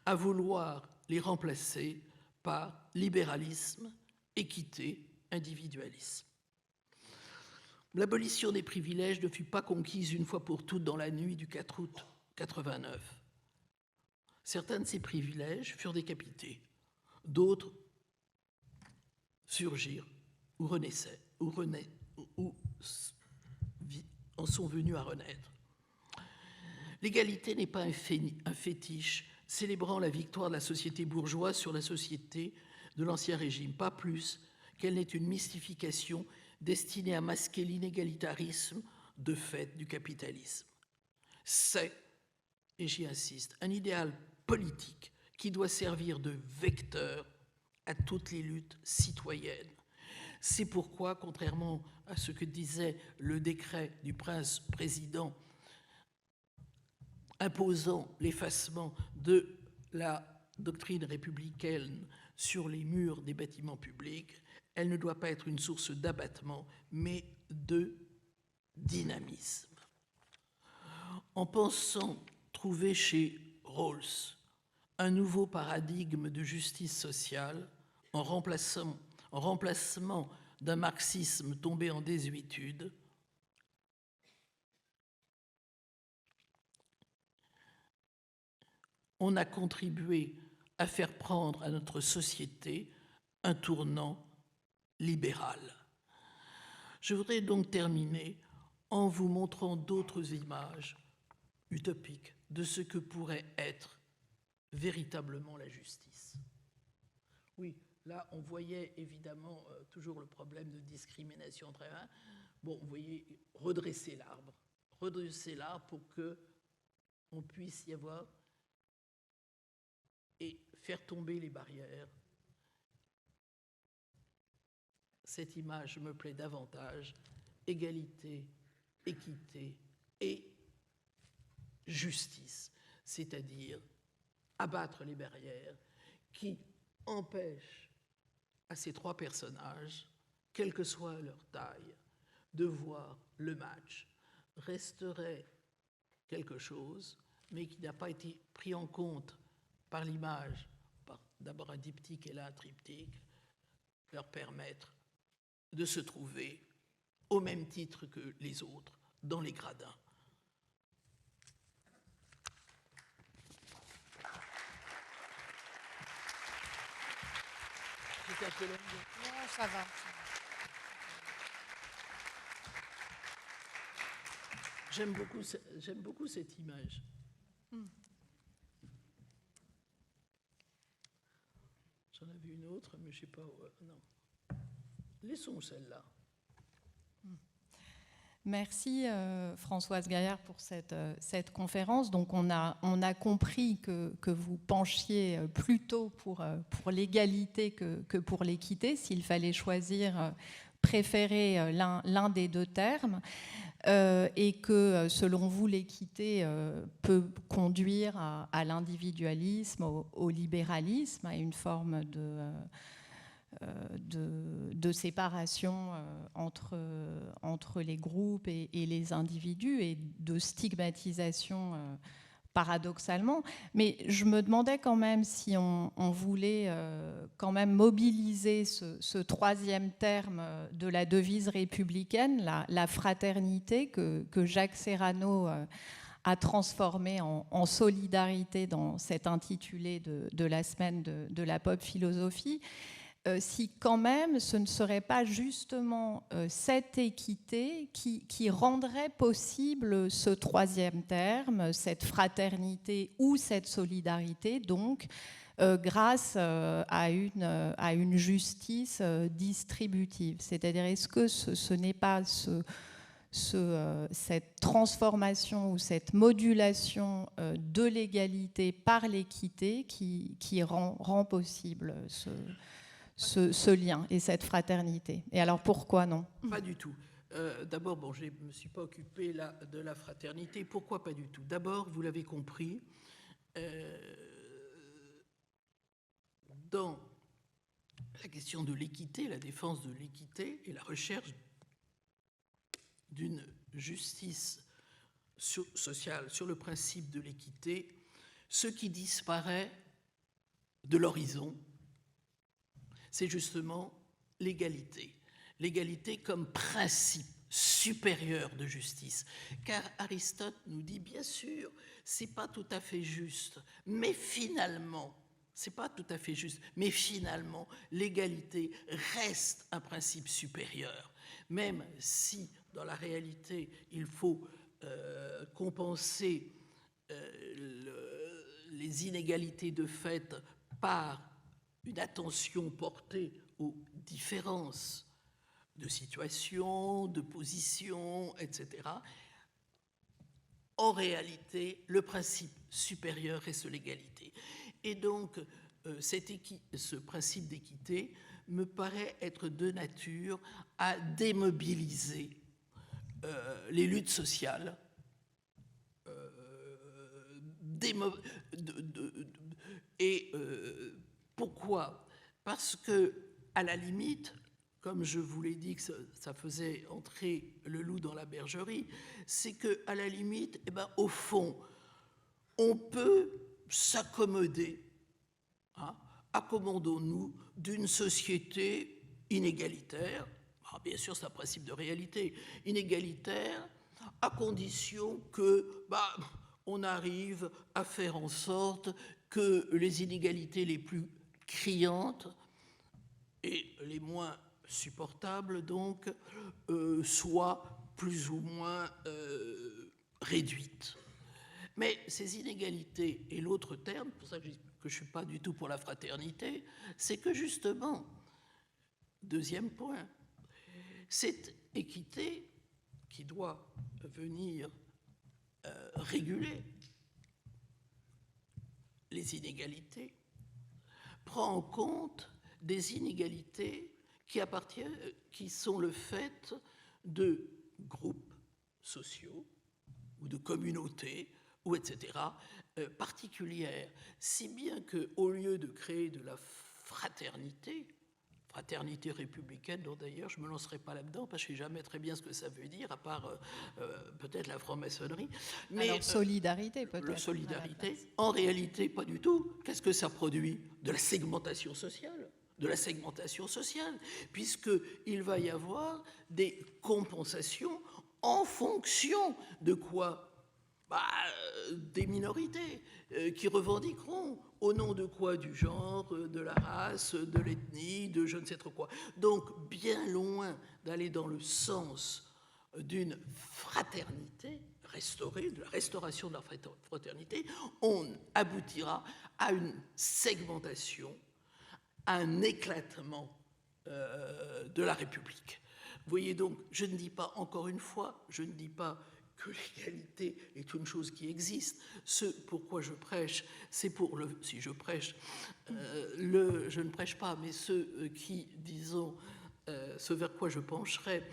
à vouloir les remplacer par libéralisme, équité, individualisme. L'abolition des privilèges ne fut pas conquise une fois pour toutes dans la nuit du 4 août 89. Certains de ces privilèges furent décapités, d'autres surgirent ou renaissaient, ou en sont venus à renaître. L'égalité n'est pas un fétiche célébrant la victoire de la société bourgeoise sur la société de l'Ancien Régime, pas plus qu'elle n'est une mystification destinée à masquer l'inégalitarisme de fait du capitalisme. C'est, et j'y insiste, un idéal politique qui doit servir de vecteur à toutes les luttes citoyennes. C'est pourquoi, contrairement à ce que disait le décret du prince-président imposant l'effacement de la doctrine républicaine sur les murs des bâtiments publics, elle ne doit pas être une source d'abattement, mais de dynamisme. En pensant trouver chez Rawls un nouveau paradigme de justice sociale, en remplacement d'un marxisme tombé en désuétude, on a contribué à faire prendre à notre société un tournant libéral. Je voudrais donc terminer en vous montrant d'autres images utopiques de ce que pourrait être véritablement la justice. Oui, là, on voyait évidemment toujours le problème de discrimination très bien. Bon, vous voyez, redresser l'arbre pour que on puisse y avoir et faire tomber les barrières. Cette image me plaît davantage. Égalité, équité et justice, c'est-à-dire abattre les barrières qui empêchent à ces trois personnages, quelle que soit leur taille, de voir le match. Resterait quelque chose, mais qui n'a pas été pris en compte par l'image, par d'abord un diptyque et là un triptyque, leur permettre de se trouver au même titre que les autres dans les gradins. C'était un peu long. Non, ça va. J'aime beaucoup cette image. J'en avais une autre, mais je ne sais pas. Non. Laissons celle-là. Merci Françoise Gaillard pour cette conférence. Donc on a compris que vous penchiez plutôt pour l'égalité que pour l'équité, s'il fallait choisir, préférer l'un des deux termes, et que selon vous l'équité peut conduire à l'individualisme, au libéralisme, à une forme de séparation entre les groupes et les individus et de stigmatisation paradoxalement. Mais je me demandais quand même si on voulait quand même mobiliser ce troisième terme de la devise républicaine, la fraternité que Jacques Serrano a transformé en solidarité dans cet intitulé de la semaine de la pop philosophie. Si quand même ce ne serait pas justement cette équité qui rendrait possible ce troisième terme, cette fraternité ou cette solidarité, donc grâce à une justice distributive. C'est-à-dire, est-ce que ce n'est pas cette transformation ou cette modulation de l'égalité par l'équité qui rend possible ce lien et cette fraternité. Et alors pourquoi non ? Pas du tout. D'abord, bon, je ne me suis pas occupé là, de la fraternité. Pourquoi pas du tout? D'abord, vous l'avez compris, dans la question de l'équité, la défense de l'équité et la recherche d'une justice sociale sur le principe de l'équité, ce qui disparaît de l'horizon, c'est justement l'égalité. L'égalité comme principe supérieur de justice. Car Aristote nous dit, bien sûr, c'est pas tout à fait juste, mais finalement, c'est pas tout à fait juste, mais finalement, l'égalité reste un principe supérieur. Même si, dans la réalité, il faut compenser les inégalités de fait par une attention portée aux différences de situation, de position, etc. En réalité, le principe supérieur reste l'égalité. Et donc, ce principe d'équité me paraît être de nature à démobiliser les luttes sociales, pourquoi? Parce que, à la limite, comme je vous l'ai dit que ça faisait entrer le loup dans la bergerie, c'est que, à la limite, eh ben, au fond, on peut s'accommoder, hein, accommodons-nous d'une société inégalitaire. Alors, bien sûr, c'est un principe de réalité, inégalitaire, à condition que on arrive à faire en sorte que les inégalités les plus criantes et les moins supportables, donc, soient plus ou moins réduites. Mais ces inégalités, et l'autre terme, pour ça que je ne suis pas du tout pour la fraternité, c'est que justement, deuxième point, cette équité qui doit venir réguler les inégalités prend en compte des inégalités qui sont le fait de groupes sociaux ou de communautés, ou etc., particulières, si bien qu'au lieu de créer de la fraternité républicaine, dont d'ailleurs je ne me lancerai pas là-dedans, parce que je ne sais jamais très bien ce que ça veut dire, à part peut-être la franc-maçonnerie. Mais alors, solidarité, peut-être. La solidarité, en réalité, pas du tout. Qu'est-ce que ça produit? De la segmentation sociale. De la segmentation sociale, puisqu'il va y avoir des compensations en fonction de quoi? Des minorités qui revendiqueront au nom de quoi? Du genre, de la race, de l'ethnie, de je ne sais trop quoi. Donc, bien loin d'aller dans le sens d'une fraternité restaurée, de la restauration de la fraternité, on aboutira à une segmentation, à un éclatement de la République. Vous voyez donc, je ne dis pas, encore une fois, je ne dis pas que l'égalité est une chose qui existe. Ce pourquoi je prêche, c'est pour le... Si je prêche, je ne prêche pas, mais ce qui, disons, ce vers quoi je pencherai,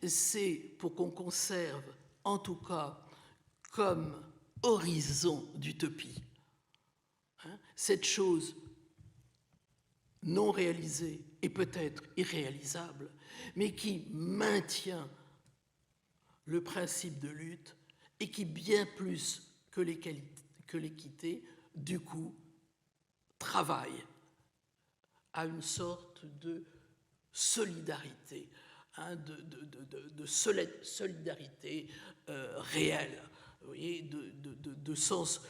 c'est pour qu'on conserve, en tout cas, comme horizon d'utopie, hein, cette chose non réalisée et peut-être irréalisable, mais qui maintient le principe de lutte et qui, bien plus que l'équité, du coup, travaille à une sorte de solidarité, hein, de solidarité réelle, vous voyez, de sens.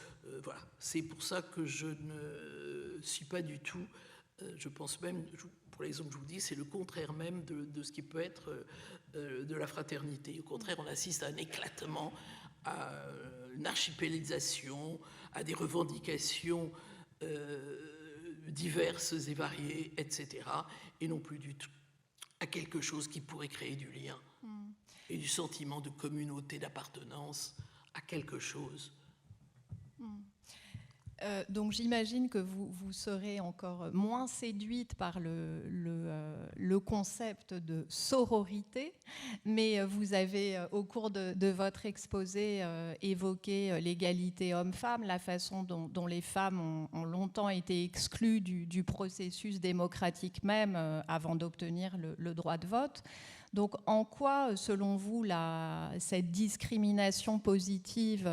Voilà. C'est pour ça que je ne suis pas du tout, je pense même, pour l'exemple que je vous dis, c'est le contraire même de ce qui peut être de la fraternité. Au contraire, on assiste à un éclatement, à une archipélisation, à des revendications diverses et variées, etc., et non plus du tout à quelque chose qui pourrait créer du lien et du sentiment de communauté, d'appartenance à quelque chose. Donc j'imagine que vous serez encore moins séduite par le concept de sororité, mais vous avez au cours de votre exposé évoqué l'égalité homme-femme, la façon dont les femmes ont longtemps été exclues du processus démocratique même avant d'obtenir le droit de vote. Donc, en quoi, selon vous, cette discrimination positive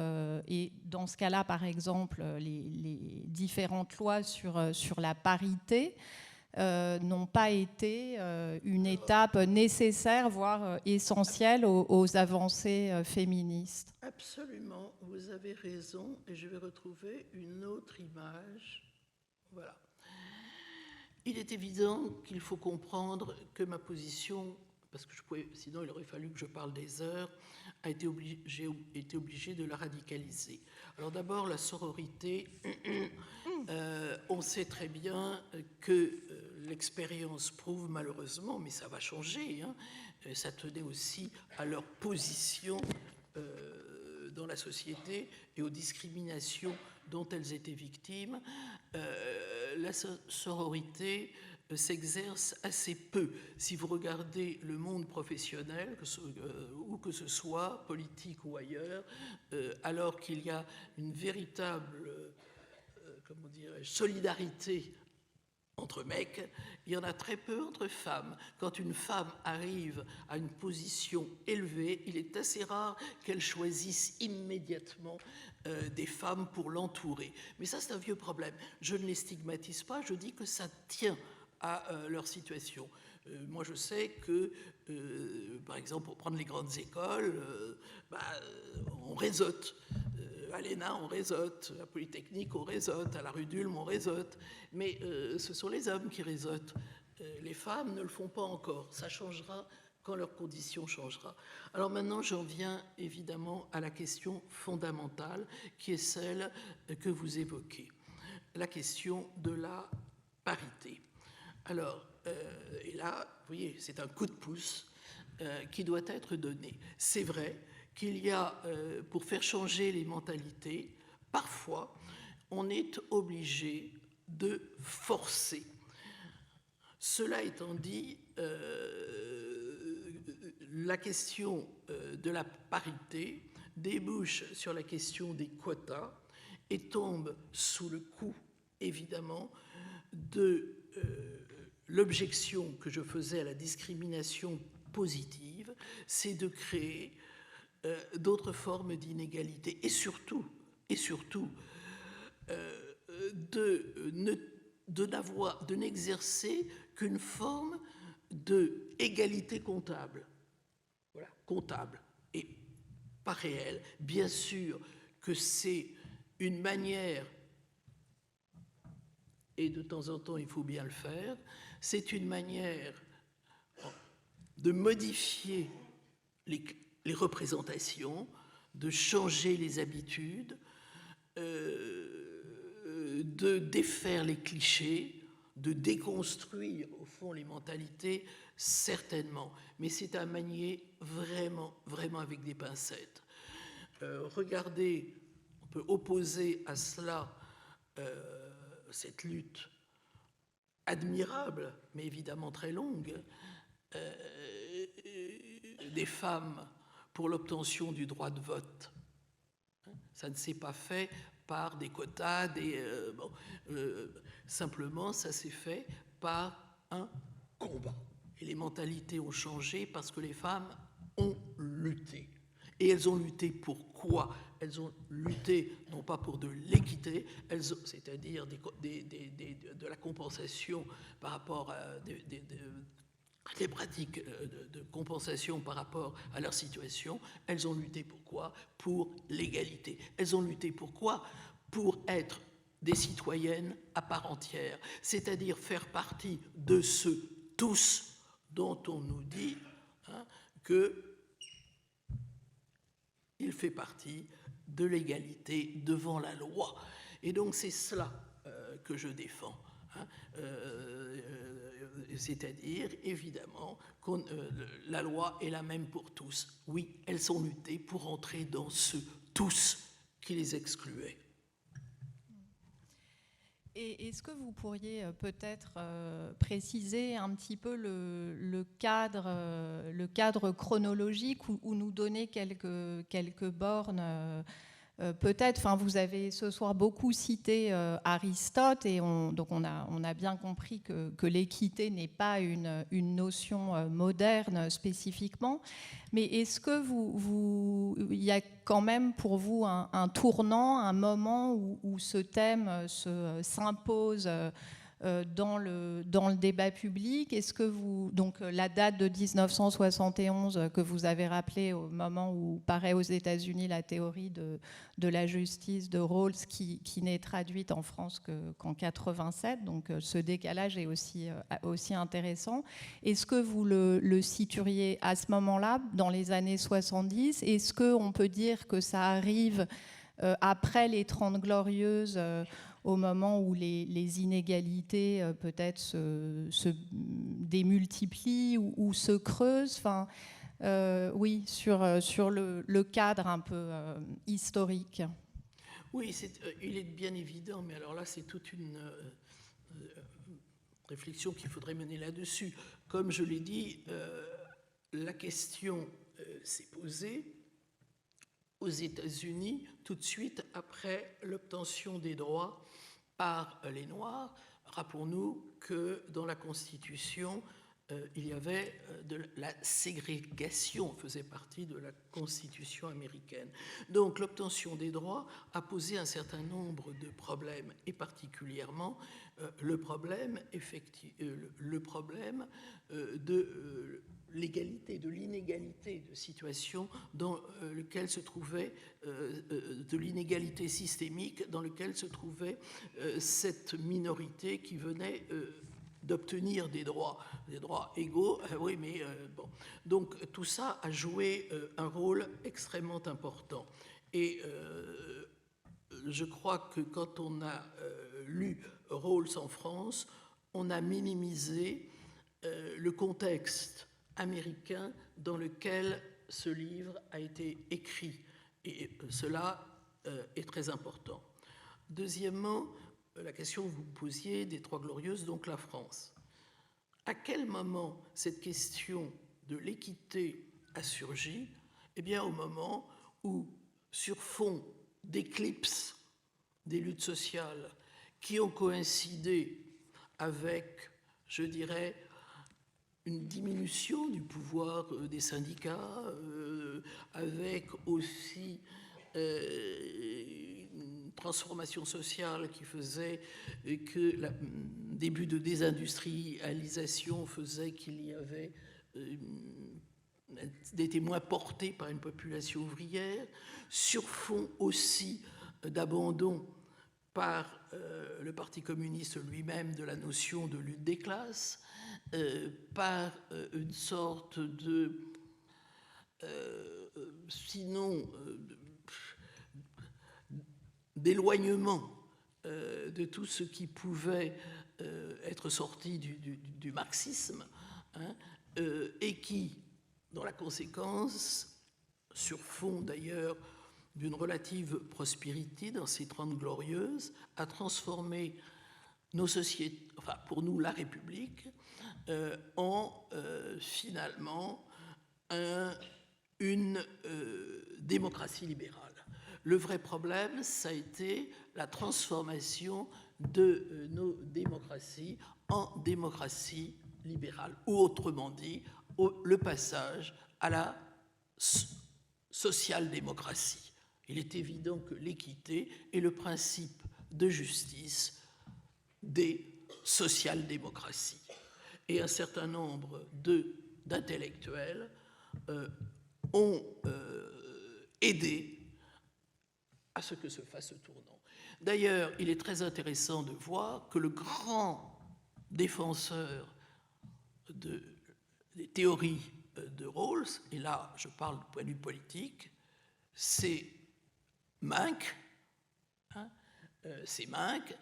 et dans ce cas-là, par exemple, les différentes lois sur la parité n'ont pas été une étape nécessaire, voire essentielle aux avancées féministes? Absolument, vous avez raison, et je vais retrouver une autre image. Voilà. Il est évident qu'il faut comprendre que ma position, parce que sinon il aurait fallu que je parle des heures, j'ai été obligé de la radicaliser. Alors d'abord, la sororité, on sait très bien que l'expérience prouve malheureusement, mais ça va changer, hein, ça tenait aussi à leur position dans la société et aux discriminations dont elles étaient victimes. La sororité s'exerce assez peu. Si vous regardez le monde professionnel, où que ce soit, politique ou ailleurs, alors qu'il y a une véritable solidarité entre mecs, il y en a très peu entre femmes. Quand une femme arrive à une position élevée, il est assez rare qu'elle choisisse immédiatement des femmes pour l'entourer. Mais ça, c'est un vieux problème. Je ne les stigmatise pas, je dis que ça tient à leur situation. Moi, je sais que, par exemple, pour prendre les grandes écoles, on réseaute. À l'ENA, on réseaute. À la Polytechnique, on réseaute. À la rue d'Ulm, on réseaute. Mais ce sont les hommes qui réseautent. Les femmes ne le font pas encore. Ça changera quand leur condition changera. Alors maintenant, j'en viens évidemment à la question fondamentale, qui est celle que vous évoquez. La question de la parité. Alors, et là, vous voyez, c'est un coup de pouce qui doit être donné. C'est vrai qu'il y a, pour faire changer les mentalités, parfois, on est obligé de forcer. Cela étant dit, la question de la parité débouche sur la question des quotas et tombe sous le coup, évidemment, de l'objection que je faisais à la discrimination positive, c'est de créer d'autres formes d'inégalité et surtout de n'exercer qu'une forme d'égalité comptable. Voilà, comptable et pas réelle. Bien sûr que c'est une manière, et de temps en temps il faut bien le faire, c'est une manière de modifier les représentations, de changer les habitudes, de défaire les clichés, de déconstruire au fond les mentalités, certainement. Mais c'est à manier vraiment, vraiment avec des pincettes. Regardez, on peut opposer à cela cette lutte admirable, mais évidemment très longue, des femmes pour l'obtention du droit de vote. Ça ne s'est pas fait par des quotas, simplement ça s'est fait par un combat. Et les mentalités ont changé parce que les femmes ont lutté. Et elles ont lutté pour quoi? Elles ont lutté non pas pour de l'équité, c'est-à-dire de la compensation par rapport à des pratiques de compensation par rapport à leur situation. Elles ont lutté pour quoi? Pour l'égalité. Elles ont lutté pour quoi? Pour être des citoyennes à part entière, c'est-à-dire faire partie de ce tous dont on nous dit qu'il fait partie de l'égalité devant la loi. Et donc c'est cela que je défends. C'est-à-dire, évidemment, que la loi est la même pour tous. Oui, elles ont lutté pour entrer dans ce tous qui les excluait. Et est-ce que vous pourriez peut-être préciser un petit peu le cadre chronologique ou nous donner quelques bornes peut-être, vous avez ce soir beaucoup cité Aristote et donc on a bien compris que l'équité n'est pas une notion moderne spécifiquement. Mais est-ce que il y a quand même pour vous un tournant, un moment où ce thème s'impose dans le débat public? Est-ce que donc la date de 1971 que vous avez rappelée au moment où paraît aux États-Unis la théorie de la justice de Rawls qui n'est traduite en France qu'en 87, donc ce décalage est aussi intéressant. Est-ce que vous le situeriez à ce moment-là, dans les années 70? Est-ce qu'on peut dire que ça arrive après les 30 Glorieuses, au moment où les inégalités peut-être se démultiplient ou se creusent? Oui, sur le cadre un peu historique. Oui, il est bien évident, mais alors là, c'est toute une réflexion qu'il faudrait mener là-dessus. Comme je l'ai dit, la question s'est posée aux États-Unis tout de suite après l'obtention des droits par les Noirs. Rappelons-nous que dans la Constitution, il y avait de la ségrégation, faisait partie de la Constitution américaine. Donc l'obtention des droits a posé un certain nombre de problèmes, et particulièrement le problème de l'égalité, de l'inégalité de situation dans lequel se trouvait, de l'inégalité systémique dans lequel se trouvait cette minorité qui venait d'obtenir des droits égaux. Oui, mais bon. Donc tout ça a joué un rôle extrêmement important. Et je crois que quand on a lu Rawls en France, on a minimisé le contexte américain dans lequel ce livre a été écrit. Et cela est très important. Deuxièmement, la question que vous posiez des Trois Glorieuses, donc la France. À quel moment cette question de l'équité a surgi? Eh bien, au moment où, sur fond d'éclipse des luttes sociales qui ont coïncidé avec, je dirais, une diminution du pouvoir des syndicats, avec aussi une transformation sociale qui faisait que le début de désindustrialisation faisait qu'il y avait des moins portés par une population ouvrière, sur fond aussi d'abandon par le Parti communiste lui-même de la notion de lutte des classes, par une sorte de, sinon, d'éloignement de tout ce qui pouvait être sorti du marxisme, hein, et qui, dans la conséquence, sur fond d'ailleurs d'une relative prospérité dans ces 30 Glorieuses, a transformé nos sociétés, enfin pour nous la République, en finalement une démocratie libérale. Le vrai problème, ça a été la transformation de nos démocraties en démocratie libérale, ou autrement dit, le passage à la social-démocratie. Il est évident que l'équité est le principe de justice des social-démocraties. Et un certain nombre d'intellectuels ont aidé à ce que se fasse ce tournant. D'ailleurs, il est très intéressant de voir que le grand défenseur des théories de Rawls, et là je parle du point de vue politique, c'est Mencke, hein, c'est Mencke,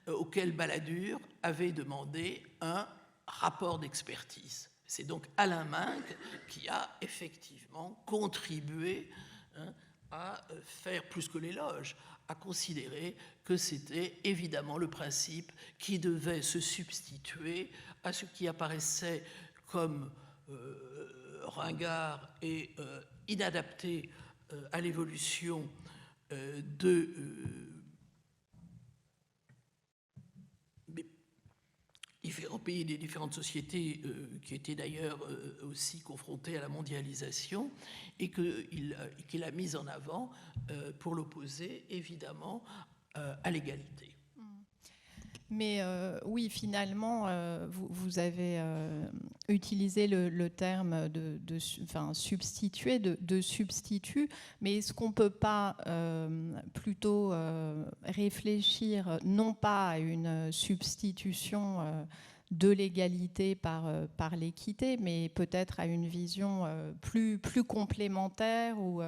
auquel Balladur avait demandé un rapport d'expertise. C'est donc Alain Mencke qui a effectivement contribué, hein, à faire plus que l'éloge, à considérer que c'était évidemment le principe qui devait se substituer à ce qui apparaissait comme ringard et inadapté à l'évolution des différents pays, des différentes sociétés qui étaient d'ailleurs aussi confrontées à la mondialisation, et qu'il a mis en avant pour l'opposer évidemment à l'égalité. Mais oui, finalement, vous avez utilisé le terme substituer, de substitut, mais est-ce qu'on ne peut pas plutôt réfléchir non pas à une substitution de l'égalité par l'équité, mais peut-être à une vision plus complémentaire ou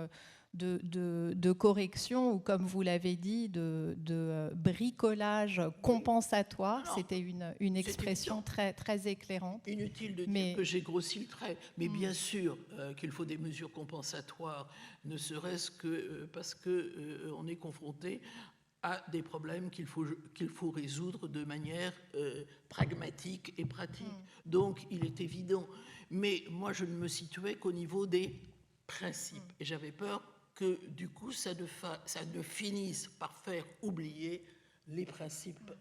de correction, ou comme vous l'avez dit, de bricolage compensatoire. Non, c'était une expression très, très éclairante. Inutile de dire que j'ai grossi le trait, mais bien sûr qu'il faut des mesures compensatoires, ne serait-ce que parce qu'on est confronté à des problèmes qu'il faut résoudre de manière pragmatique et pratique. Donc il est évident. Mais moi je ne me situais qu'au niveau des principes. Et j'avais peur que du coup ça ne finisse par faire oublier les principes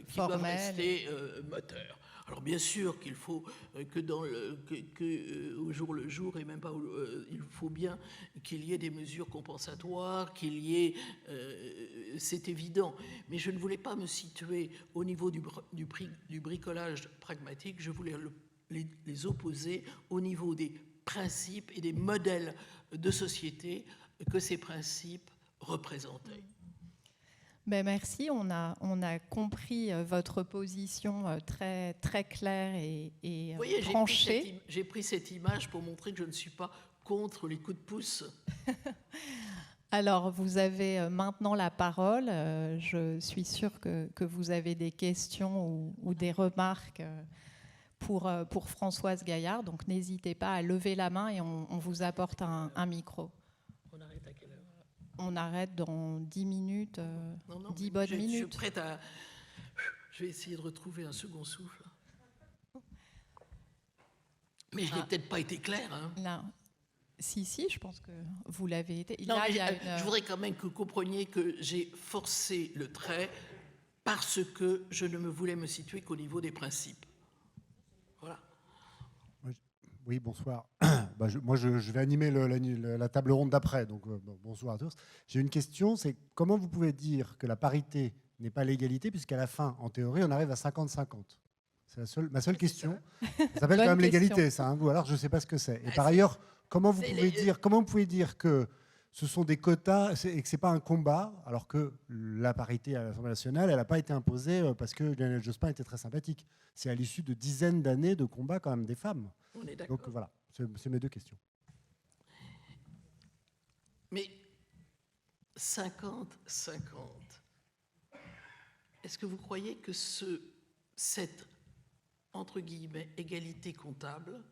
qui doivent rester moteurs. Alors bien sûr qu'il faut au jour le jour, et même pas il faut bien qu'il y ait des mesures compensatoires, c'est évident. Mais je ne voulais pas me situer au niveau du bricolage pragmatique, je voulais les opposer au niveau des principes et des modèles de société que ces principes représentaient. Ben merci, on a compris votre position très, très claire et vous voyez, tranchée. J'ai pris cette image pour montrer que je ne suis pas contre les coups de pouce. Alors, vous avez maintenant la parole. Je suis sûre que vous avez des questions ou des remarques pour Françoise Gaillard. Donc, n'hésitez pas à lever la main et on vous apporte un micro. On arrête à quelle heure ? On arrête dans 10 minutes, 10 bonnes minutes. Je suis prête à... Je vais essayer de retrouver un second souffle. Mais je n'ai peut-être pas été clair. Hein. Là, si, je pense que vous l'avez été. Non, je voudrais quand même que vous compreniez que j'ai forcé le trait parce que je ne voulais me situer qu'au niveau des principes. Voilà. Oui, bonsoir. Moi, je vais animer la table ronde d'après, donc bonsoir à tous. J'ai une question, c'est comment vous pouvez dire que la parité n'est pas l'égalité, puisqu'à la fin, en théorie, on arrive à 50-50 ? C'est ma seule question. Ça s'appelle quand même l'égalité, ça, hein, ou alors je ne sais pas ce que c'est. Et par ailleurs, comment vous pouvez dire que ce sont des quotas et que ce n'est pas un combat, alors que la parité à l'Assemblée nationale, elle n'a pas été imposée parce que Lionel Jospin était très sympathique. C'est à l'issue de dizaines d'années de combat quand même des femmes. On est d'accord. Donc voilà, c'est mes deux questions. Mais 50-50, est-ce que vous croyez que cette, entre guillemets, égalité comptable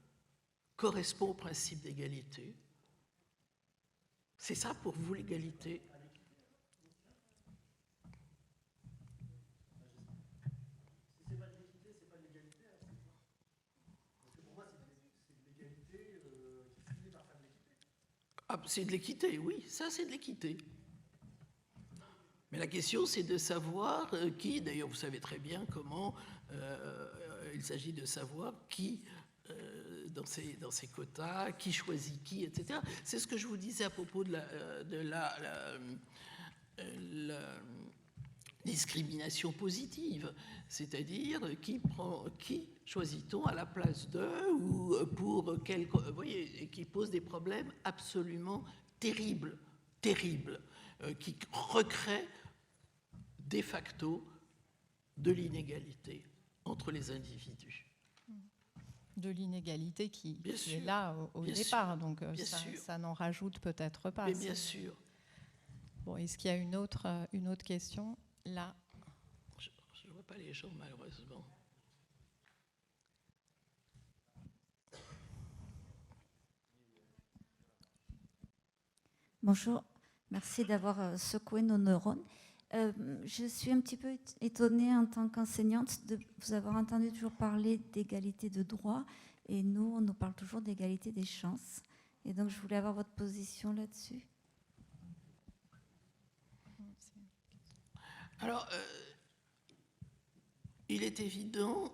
correspond au principe d'égalité ? C'est ça pour vous l'égalité ? Ah, c'est de l'équité, oui, ça c'est de l'équité. Mais la question c'est de savoir qui, d'ailleurs vous savez très bien comment, il s'agit de savoir qui, dans ces quotas, qui choisit qui, etc. C'est ce que je vous disais à propos de la discrimination positive, c'est-à-dire qui choisit-on à la place d'eux ou pour quel, vous voyez, et qui pose des problèmes absolument terribles, qui recréent de facto de l'inégalité entre les individus. De l'inégalité qui est là au départ, donc ça n'en rajoute peut-être pas. Mais bien sûr. Bon, est-ce qu'il y a une autre question ? Là. Je ne vois pas les gens, malheureusement. Bonjour, merci d'avoir secoué nos neurones. Je suis un petit peu étonnée en tant qu'enseignante de vous avoir entendu toujours parler d'égalité de droit et nous, on nous parle toujours d'égalité des chances. Et donc, je voulais avoir votre position là-dessus. Alors, il est évident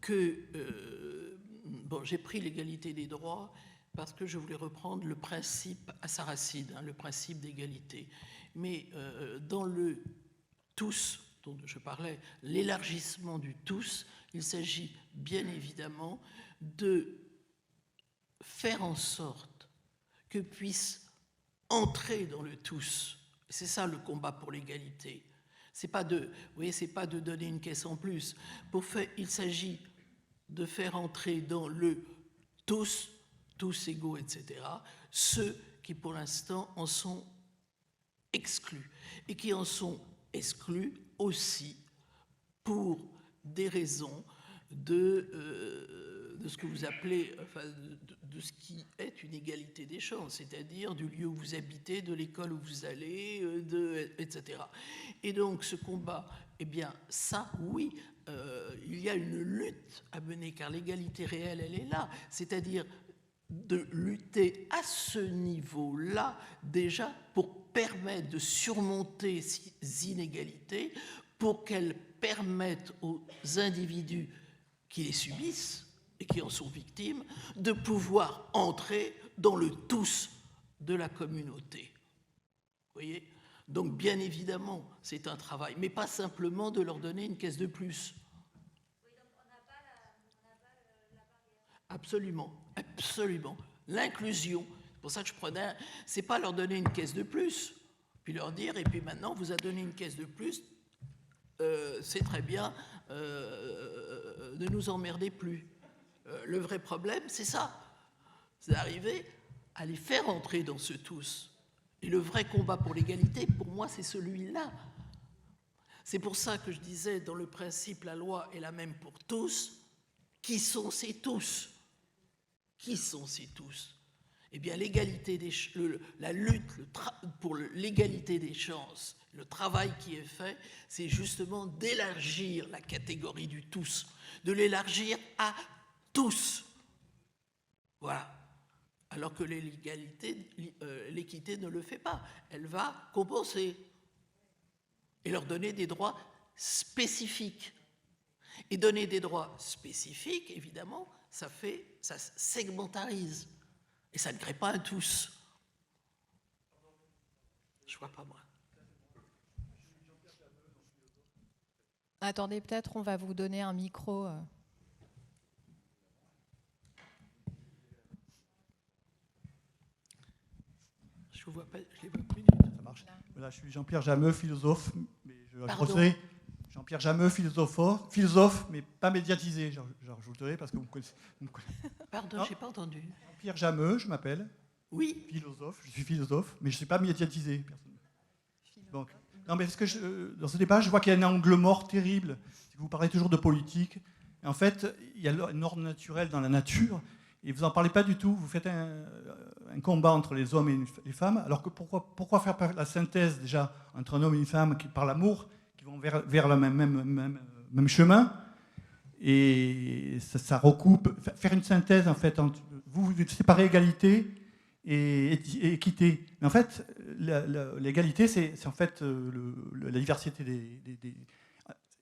que... bon, j'ai pris l'égalité des droits parce que je voulais reprendre le principe à sa racine, hein, le principe d'égalité. Mais dans le tous dont je parlais, l'élargissement du tous, il s'agit bien évidemment de faire en sorte que puisse entrer dans le tous. C'est ça le combat pour l'égalité. C'est pas de, vous voyez, c'est pas de donner une caisse en plus. Il s'agit de faire entrer dans le tous égaux, etc., ceux qui pour l'instant en sont exclus et qui en sont exclus aussi pour des raisons de ce que vous appelez, enfin, de ce qui est une égalité des chances, c'est-à-dire du lieu où vous habitez, de l'école où vous allez, etc. Et donc ce combat, eh bien ça, oui, il y a une lutte à mener, car l'égalité réelle, elle est là, c'est-à-dire de lutter à ce niveau-là déjà pour permettre de surmonter ces inégalités, pour qu'elles permettent aux individus qui les subissent et qui en sont victimes de pouvoir entrer dans le tous de la communauté. Vous voyez ? Donc bien évidemment, c'est un travail, mais pas simplement de leur donner une caisse de plus. Absolument, absolument. L'inclusion, c'est pour ça que je prenais, c'est pas leur donner une caisse de plus, puis leur dire, et puis maintenant, vous a donné une caisse de plus, c'est très bien, ne nous emmerdez plus. Le vrai problème, c'est ça. C'est d'arriver à les faire entrer dans ce tous. Et le vrai combat pour l'égalité, pour moi, c'est celui-là. C'est pour ça que je disais, dans le principe, la loi est la même pour tous. Qui sont ces tous ? Qui sont ces tous ? Eh bien, l'égalité la lutte pour l'égalité des chances, le travail qui est fait, c'est justement d'élargir la catégorie du tous, de l'élargir à tous. Voilà. Alors que l'équité ne le fait pas. Elle va compenser et leur donner des droits spécifiques. Et donner des droits spécifiques, évidemment, ça segmentarise. Et ça ne crée pas un tous. Je ne vois pas, moi. Attendez, peut-être on va vous donner un micro. Je ne vois pas, je les vois plus. Ça marche. Voilà, je suis Jean-Pierre Jameux, philosophe. Mais Pardon. Jean-Pierre Jameux, philosophe, mais pas médiatisé. J'ajouterai parce que vous me connaissez. Pardon, je n'ai pas entendu. Jean-Pierre Jameux, je m'appelle. Oui. Je suis philosophe, mais je ne suis pas médiatisé. Donc, non, mais parce que dans ce débat, je vois qu'il y a un angle mort terrible. Vous parlez toujours de politique. Et en fait, il y a un ordre naturel dans la nature, et vous n'en parlez pas du tout. Vous faites un combat entre les hommes et les femmes, alors que pourquoi faire la synthèse déjà entre un homme et une femme qui, par l'amour, qui vont vers le même chemin, et ça recoupe. Faire une synthèse, en fait, entre, vous séparez égalité et équité. Mais en fait, l'égalité, c'est en fait la diversité des...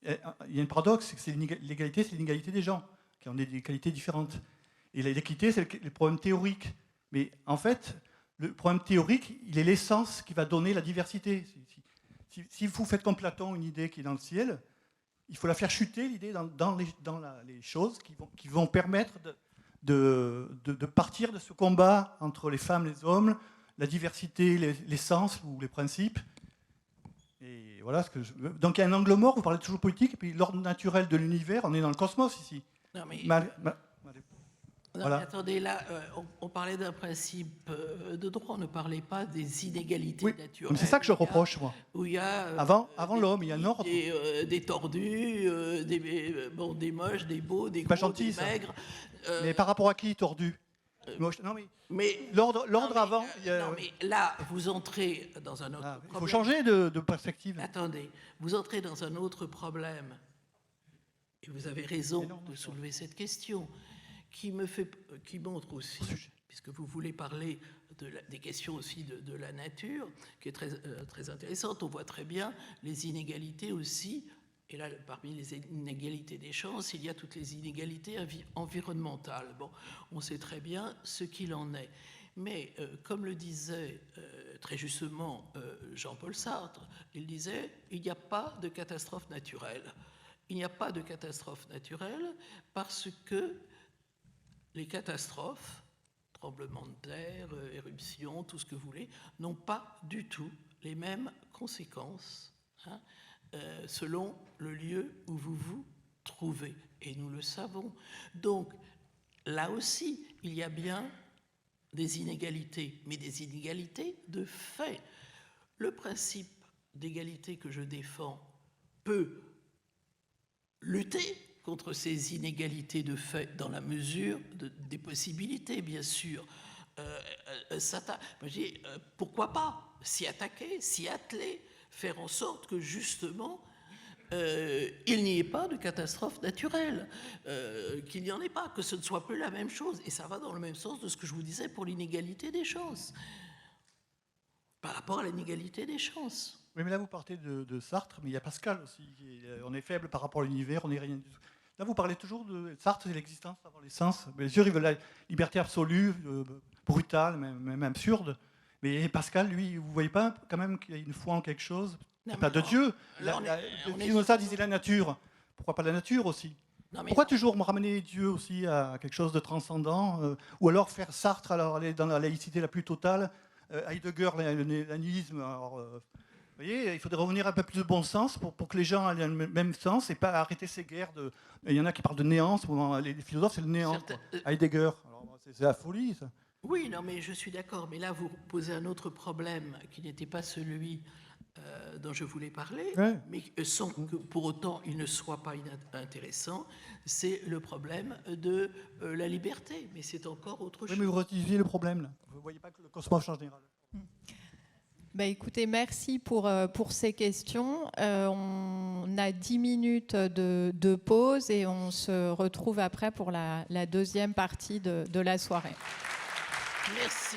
Il y a un paradoxe, c'est que l'égalité, c'est l'inégalité des gens, qui ont des qualités différentes. Et l'équité, c'est le problème théorique. Mais en fait, le problème théorique, il est l'essence qui va donner la diversité. Si vous faites comme Platon une idée qui est dans le ciel, il faut la faire chuter, l'idée, dans les choses qui vont permettre de partir de ce combat entre les femmes et les hommes, la diversité, l'essence ou les principes. Et voilà ce que donc il y a un angle mort, vous parlez toujours politique, et puis l'ordre naturel de l'univers, on est dans le cosmos ici. Non, mais... Non, voilà. mais attendez, là, on parlait d'un principe de droit, on ne parlait pas des inégalités naturelles. C'est ça que je reproche, moi. Où il y a, avant l'homme, il y a un ordre. Des tordus, des moches, des beaux, des pas gros, gentil, des maigres. Mais par rapport à qui, tordu ? Non, Mais l'ordre non, mais, avant. non, mais là, vous entrez dans un autre Il problème. faut changer de perspective. Attendez, vous entrez dans un autre problème. Et vous avez raison de soulever cette question, qui montre aussi, puisque vous voulez parler des questions aussi de la nature, qui est très intéressante. On voit très bien les inégalités aussi. Et là, parmi les inégalités des chances, il y a toutes les inégalités environnementales. Bon, on sait très bien ce qu'il en est. Mais comme le disait très justement Jean-Paul Sartre, il disait « il n'y a pas de catastrophe naturelle ». Il n'y a pas de catastrophe naturelle parce que les catastrophes, tremblements de terre, éruptions, tout ce que vous voulez, n'ont pas du tout les mêmes conséquences selon le lieu où vous vous trouvez. Et nous le savons. Donc, là aussi, il y a bien des inégalités, mais des inégalités de fait. Le principe d'égalité que je défends peut lutter contre ces inégalités de fait dans la mesure des possibilités, bien sûr. Pourquoi pas s'y attaquer, s'y atteler, faire en sorte que justement il n'y ait pas de catastrophe naturelle, qu'il n'y en ait pas, que ce ne soit plus la même chose. Et ça va dans le même sens de ce que je vous disais pour l'inégalité des chances, par rapport à l'inégalité des chances. Oui, mais là, vous partez de Sartre, mais il y a Pascal aussi. On est faible par rapport à l'univers, on n'est rien du tout. Là, vous parlez toujours de Sartre, c'est l'existence avant l'essence. Bien sûr, il veut la liberté absolue, brutale, même absurde. Mais Pascal, lui, vous ne voyez pas quand même qu'il y a une foi en quelque chose? Pas de Dieu. Spinoza disait la nature. Pourquoi pas la nature aussi? Pourquoi toujours me ramener Dieu aussi à quelque chose de transcendant? Ou alors faire Sartre, alors aller dans la laïcité la plus totale, Heidegger, le nihilisme. Vous voyez, il faudrait revenir un peu plus de bon sens pour que les gens aient le même sens et pas arrêter ces guerres. Il y en a qui parlent de néant. Les philosophes, c'est le néant. Heidegger. C'est la folie, ça. Oui, non, mais je suis d'accord. Mais là, vous posez un autre problème qui n'était pas celui dont je voulais parler, mais sans que pour autant il ne soit pas inintéressant. C'est le problème de la liberté. Mais c'est encore autre chose. Oui, mais vous relativisez le problème, là. Vous ne voyez pas que le cosmos en général. Écoutez, merci pour ces questions. On a 10 minutes de pause et on se retrouve après pour la deuxième partie de la soirée. Merci.